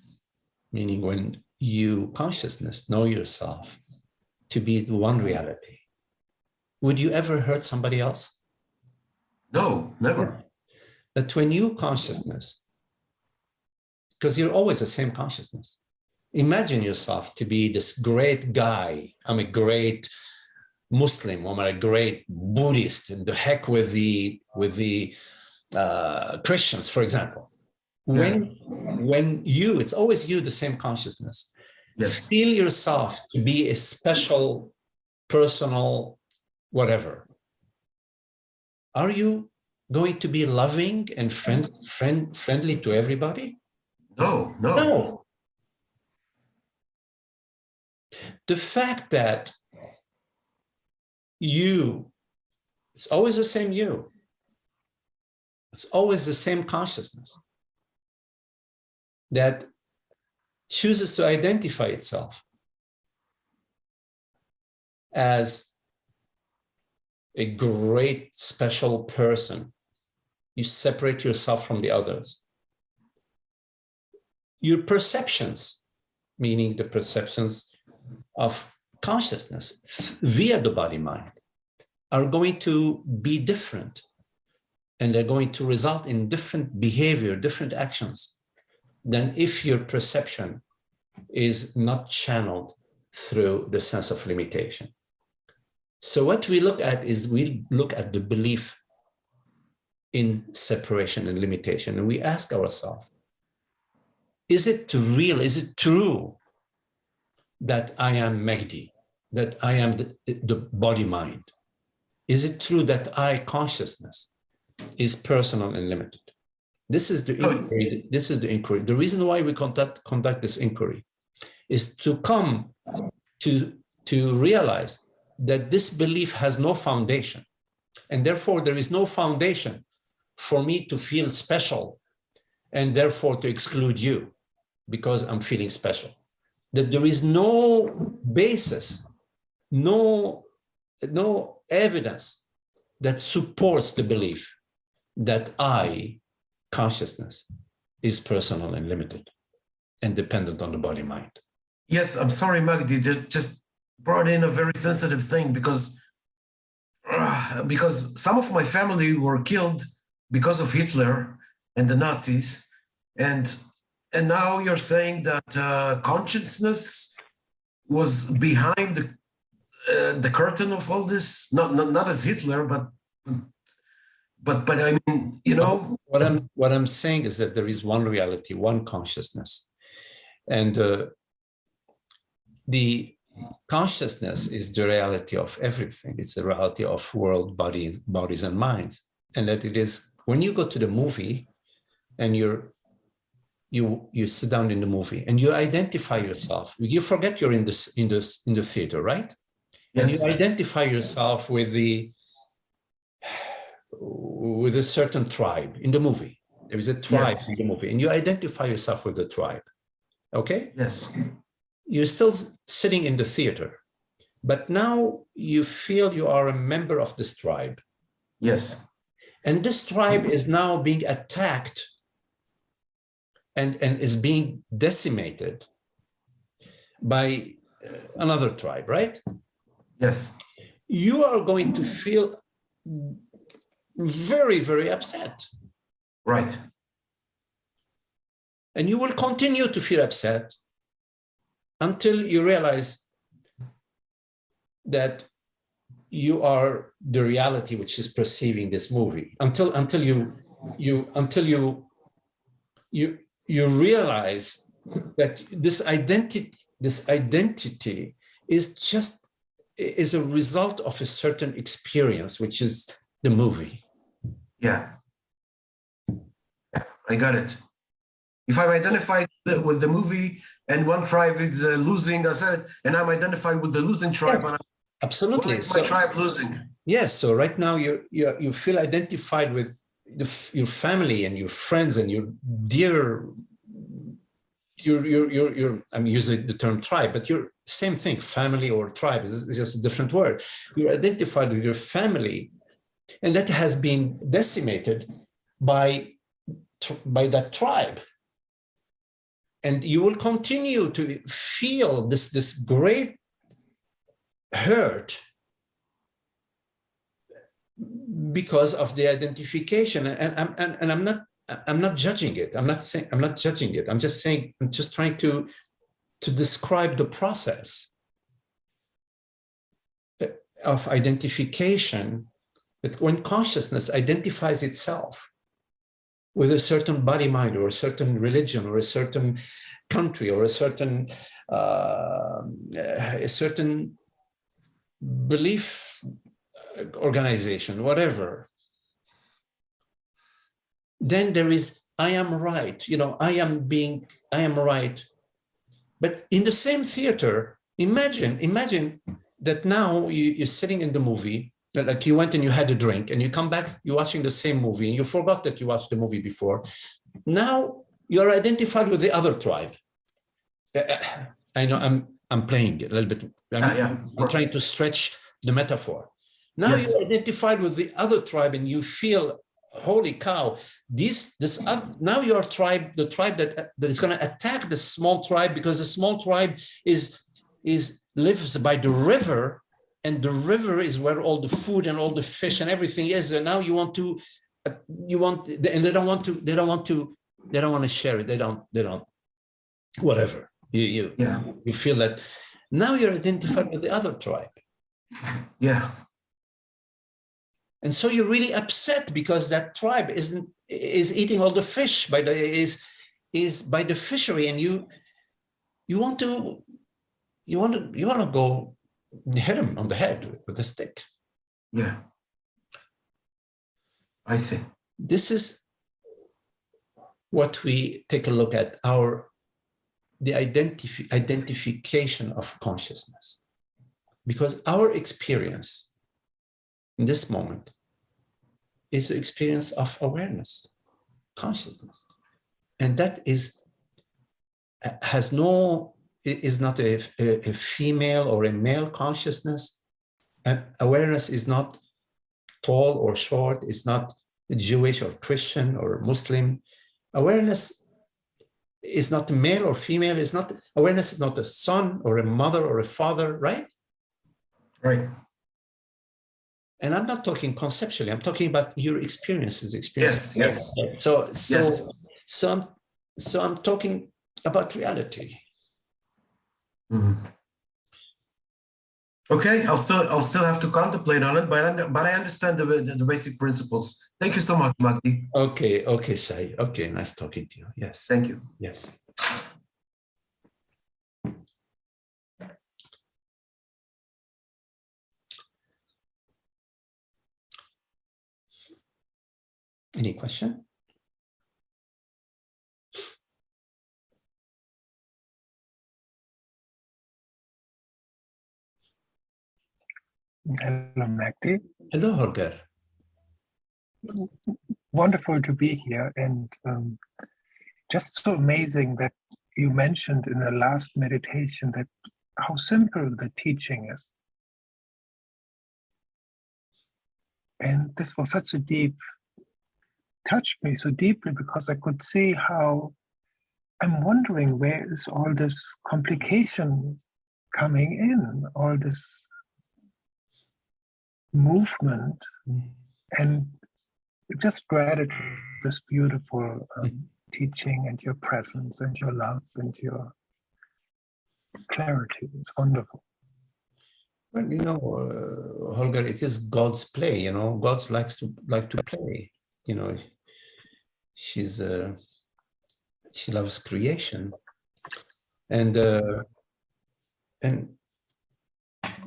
meaning when you consciousness know yourself to be the one reality, would you ever hurt somebody else?
No, never.
But when you consciousness, because you're always the same consciousness, imagine yourself to be this great guy. I'm a great Muslim, I'm a great Buddhist, and the heck with the Christians, for example. When you, it's always you, the same consciousness.
Yes.
Feel yourself to be a special, personal, whatever. Are you going to be loving and friendly to everybody?
No.
No. The fact that you, it's always the same you. It's always the same consciousness that chooses to identify itself as a great special person. You separate yourself from the others. Your perceptions, meaning the perceptions of consciousness via the body-mind are going to be different, and they're going to result in different behavior, different actions, than if your perception is not channeled through the sense of limitation. So what we look at is we look at the belief in separation and limitation, and we ask ourselves, is it real? Is it true that I am Magdi, that I am the body-mind? Is it true that I, consciousness, is personal and limited? This is the inquiry. This is the inquiry. The reason why we conduct this inquiry is to come to realize that this belief has no foundation, and therefore there is no foundation for me to feel special and therefore to exclude you because I'm feeling special. That there is no basis, no evidence that supports the belief that I, consciousness, is personal and limited and dependent on the body-mind.
Yes, I'm sorry, Magdi, just brought in a very sensitive thing because some of my family were killed because of Hitler and the Nazis, and now you're saying that consciousness was behind the curtain of all this, not as Hitler, but I mean, you know.
What I'm saying is that there is one reality, one consciousness, and the consciousness is the reality of everything. It's the reality of world, bodies and minds, and that it is when you go to the movie and you sit down in the movie and you identify yourself. You forget you're in the theater, right?
Yes.
And you identify yourself with a certain tribe in the movie. There is a tribe in the movie, and you identify yourself with the tribe. Okay?
Yes.
You're still sitting in the theater, but now you feel you are a member of this tribe.
Yes.
And this tribe is now being attacked and is being decimated by another tribe, right?
Yes.
You are going to feel very, very upset.
Right.
And you will continue to feel upset until you realize that you are the reality which is perceiving this movie. Until you realize that this identity is a result of a certain experience, which is the movie.
Yeah, I got it. If I'm identified with the movie and one tribe is losing, and I'm identified with the losing tribe,
yes, absolutely.
Why is my tribe losing?
Yes. So right now you feel identified with your family and your friends and your dear. I'm using the term tribe, but you're same thing. Family or tribe is just a different word. You're identified with your family, and that has been decimated by that tribe. And you will continue to feel this great hurt because of the identification. And I'm not judging it. I'm not judging it. I'm just saying, I'm just trying to describe the process of identification, that when consciousness identifies itself with a certain body mind or a certain religion or a certain country or a certain belief organization, whatever, then there is, I am right, I am right. But in the same theater, imagine that now you're sitting in the movie, like you went and you had a drink and you come back, you're watching the same movie and you forgot that you watched the movie before. Now you're identified with the other tribe. I know I'm playing it a little bit. I'm trying to stretch the metaphor. Now you're identified with the other tribe and you feel, holy cow, now your tribe, the tribe that is going to attack the small tribe, because the small tribe is lives by the river, and the river is where all the food and all the fish and everything is. And now you want to, and they don't want to share it. They don't, whatever. You feel that now you're identified with the other tribe.
Yeah.
And so you're really upset because that tribe is eating all the fish is by the fishery, and you want to go hit him on the head with a stick.
Yeah. I see.
This is what we take a look at, the identification of consciousness, because our experience in this moment is the experience of awareness, consciousness, and that is not a female or a male consciousness. And awareness is not tall or short. It's not Jewish or Christian or Muslim. Awareness is not male or female. Awareness is not a son or a mother or a father, right?
Right.
And I'm not talking conceptually. I'm talking about your experiences.
Yes.
So I'm talking about reality.
Mm-hmm. Okay, I'll still have to contemplate on it, but I understand the basic principles. Thank you so much, Magdi.
Okay, Shai. Okay, nice talking to you. Yes.
Thank you.
Yes. Any question?
Hello, Magdi.
Hello, Holger.
Wonderful to be here, and just so amazing that you mentioned in the last meditation that how simple the teaching is. And this was such a touched me so deeply, because I could see how I'm wondering, where is all this complication coming in, all this movement, and just gratitude, this beautiful teaching and your presence and your love and your clarity. It's wonderful.
Well, Holger, it is God's play. God likes to play. She loves creation, and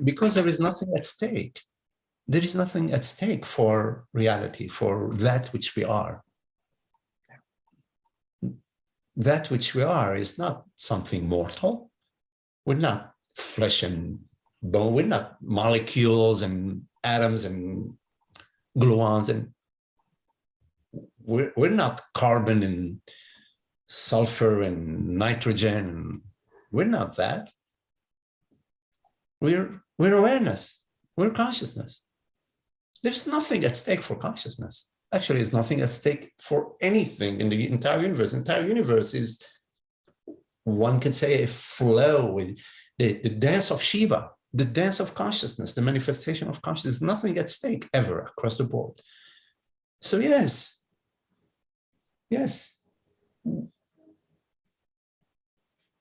because there is nothing at stake. There is nothing at stake for reality, for that which we are. That which we are is not something mortal. We're not flesh and bone. We're not molecules and atoms and gluons, and we're not carbon and sulfur and nitrogen. We're not that. We're awareness. We're consciousness. There's nothing at stake for consciousness. Actually, there's nothing at stake for anything in the entire universe. The entire universe is, one can say, a flow with the dance of Shiva, the dance of consciousness, the manifestation of consciousness. Nothing at stake ever across the board. So yes.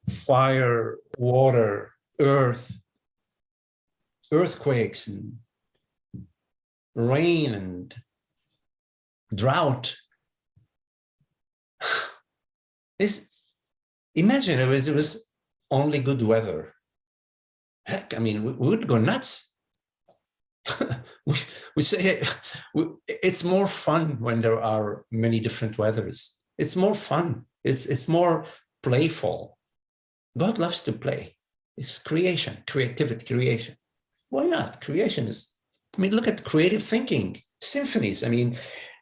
Fire, water, earth, earthquakes, and rain and drought. Imagine if it was only good weather. Heck, I mean, we would go nuts. we say it's more fun when there are many different weathers. It's more fun. It's more playful. God loves to play. It's creation, creativity, creation. Why not? Creation is, look at creative thinking, symphonies.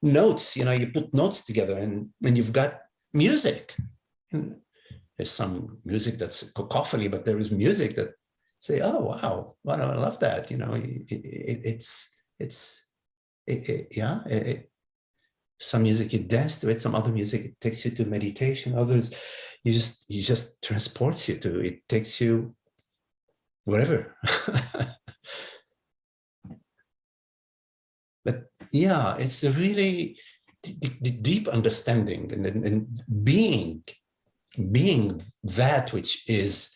Notes, you put notes together and you've got music. And there's some music that's cacophony, but there is music that say, oh, wow, I love that. Some music you dance to it, some other music it takes you to meditation, others you just transports you to, it takes you wherever. But yeah, it's a really the deep understanding and being that which is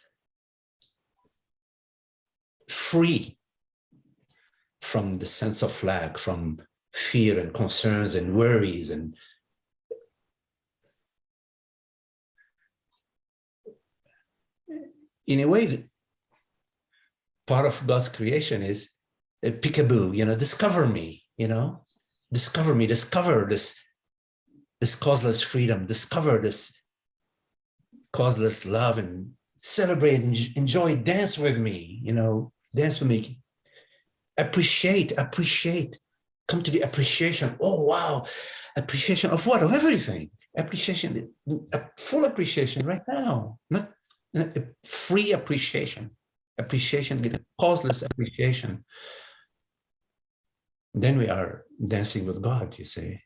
free from the sense of lack, from fear and concerns and worries. And in a way, part of God's creation is a peekaboo, discover me, discover me, discover this causeless freedom, discover this causeless love, and celebrate, enjoy, dance with me, dance with me. Appreciate, come to the appreciation. Oh, wow. Appreciation of what? Of everything. Appreciation, full appreciation right now, not a free appreciation, causeless appreciation. Then we are dancing with God, you see.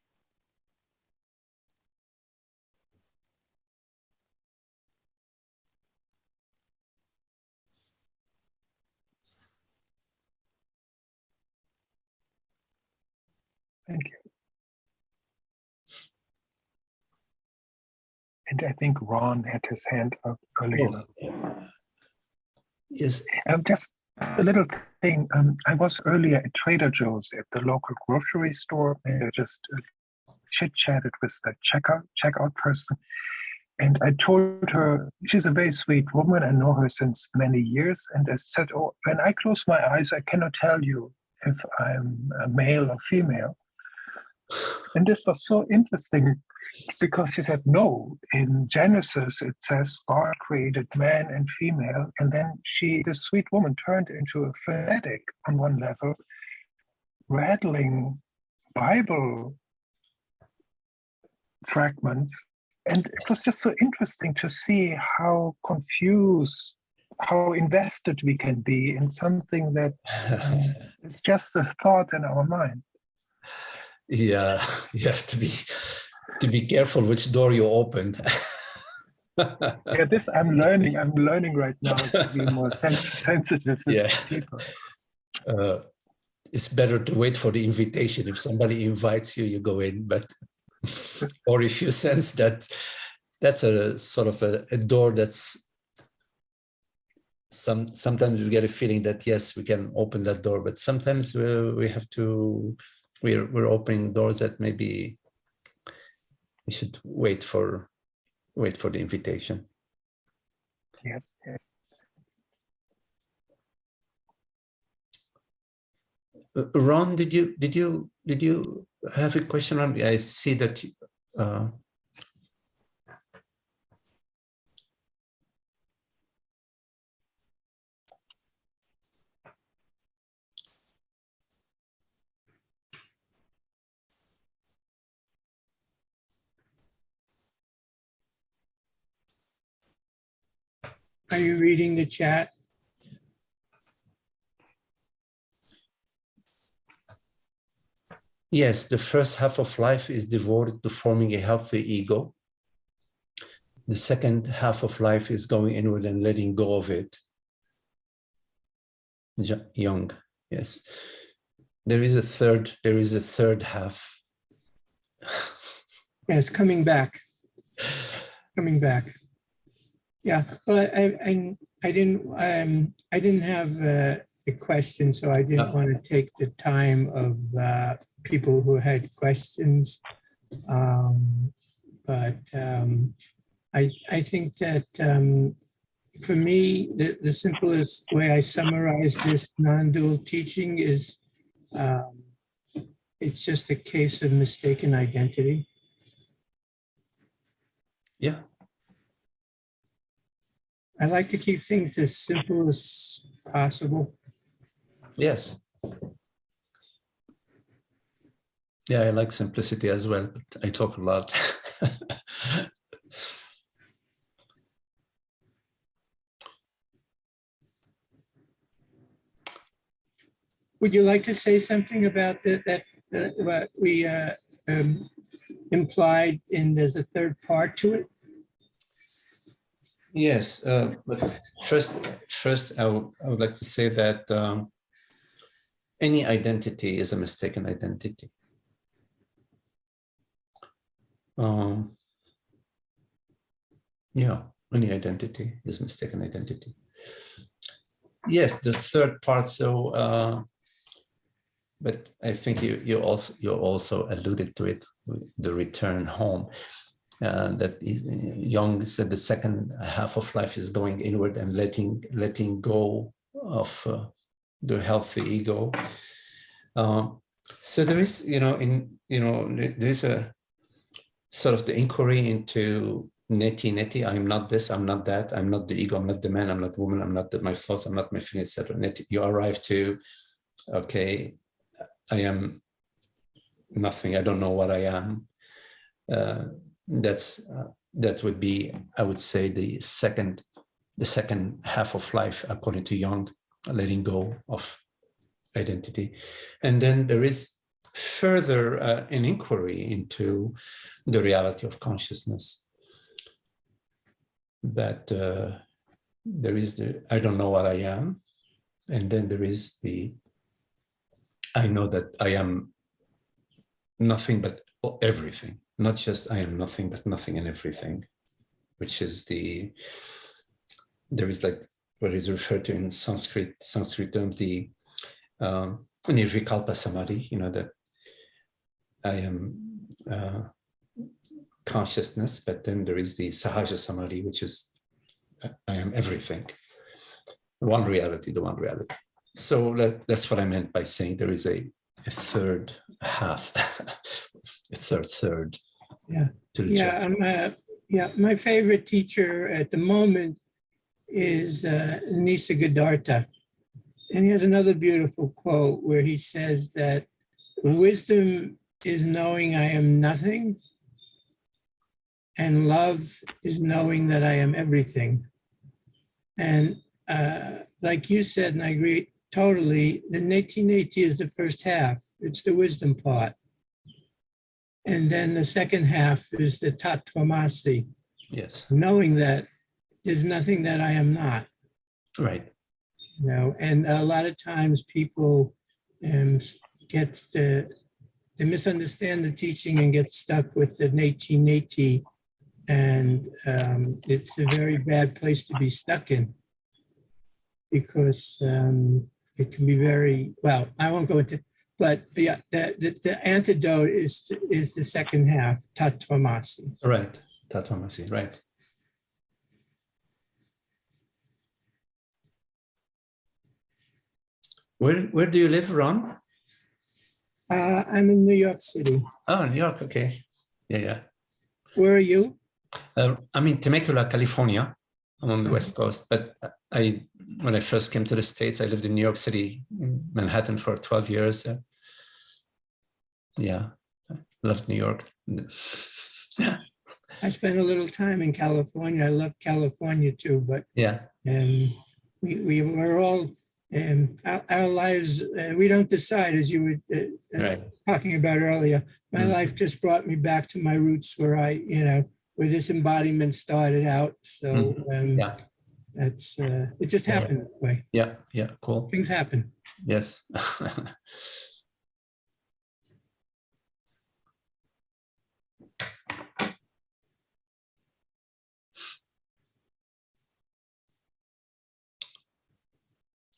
Thank you. And I think Ron had his hand up earlier.
Yes.
Just a little thing. I was earlier at Trader Joe's at the local grocery store, and I just chit-chatted with the checkout person. And I told her, she's a very sweet woman. I know her since many years. And I said, oh, when I close my eyes, I cannot tell you if I'm a male or female. And this was so interesting because she said, no, in Genesis, it says God created man and female. And then this sweet woman turned into a fanatic on one level, rattling Bible fragments. And it was just so interesting to see how confused, how invested we can be in something that is just a thought in our mind.
Yeah, you have to be careful which door you open.
Yeah, this I'm learning right now to be more sensitive with people.
It's better to wait for the invitation. If somebody invites you, you go in. But or if you sense that that's a sort of a door that's sometimes we get a feeling that yes, we can open that door, but sometimes we have to. We're opening doors that maybe we should wait for the invitation.
Yes.
Ron, did you have a question on me? I see that.
Are you reading the chat?
Yes, the first half of life is devoted to forming a healthy ego. The second half of life is going inward and letting go of it. Young, yes. There is a third half.
Yes, coming back. Yeah, well, I didn't have a question, so I didn't want to take the time of people who had questions. But I think that for me, the simplest way I summarize this non-dual teaching is it's just a case of mistaken identity.
Yeah.
I like to keep things as simple as possible.
Yes. Yeah, I like simplicity as well, but I talk a lot.
Would you like to say something about that what we implied in there's a third part to it?
Yes, but first I would like to say that any identity is a mistaken identity. Yeah, any identity is mistaken identity. Yes, the third part. So, but I think you also alluded to it, the return home. That is, Jung said the second half of life is going inward and letting go of the healthy ego. So there is, there is a sort of the inquiry into neti. I'm not this. I'm not that. I'm not the ego. I'm not the man. I'm not the woman. I'm not my thoughts. I'm not my feelings, etc. You arrive to, okay, I am nothing. I don't know what I am. That would be, I would say, the second half of life, according to Jung, letting go of identity. And then there is further an inquiry into the reality of consciousness, that there is the I don't know what I am, and then there is the I know that I am nothing but everything, not just I am nothing but nothing and everything, which is there is like what is referred to in Sanskrit terms, the nirvikalpa samadhi, that I am consciousness, but then there is the sahaja samadhi, which is I am everything, the one reality. So that's what I meant by saying there is a third half, a third.
Yeah, my favorite teacher at the moment is Nisargadatta. And he has another beautiful quote where he says that wisdom is knowing I am nothing, and love is knowing that I am everything. And like you said, and I agree totally, the neti is the first half. It's the wisdom part. And then the second half is the tattvamasi.
Yes.
Knowing that there's nothing that I am not.
Right.
And a lot of times people they misunderstand the teaching and get stuck with the neti. And it's a very bad place to be stuck in, because it can be very, well, I won't go into, but yeah, the antidote is the second half, tattvamasi.
Right, tattvamasi, right. Where do you live, Ron?
I'm in New York City.
Oh, New York, okay. Yeah.
Where are you?
I'm in Temecula, California. I'm on the West Coast, but when I first came to the States, I lived in New York City, in Manhattan for 12 years. Yeah, I loved New York. Yeah.
I spent a little time in California. I love California too, but
yeah,
we were all our lives. We don't decide, as you were
right.
talking about earlier. My life just brought me back to my roots, where where this embodiment started out. So that's it. Just happened that way.
Yeah, cool.
Things happen.
Yes.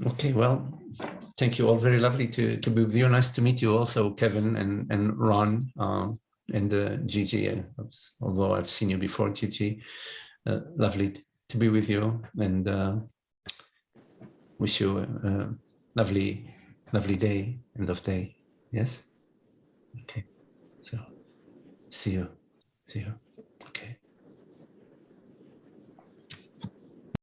Okay, well, thank you all. Very lovely to be with you. Nice to meet you also, Kevin and Ron and Gigi. Although I've seen you before, Gigi. Lovely to be with you, and wish you a lovely day, end of day. Yes. Okay. So see you.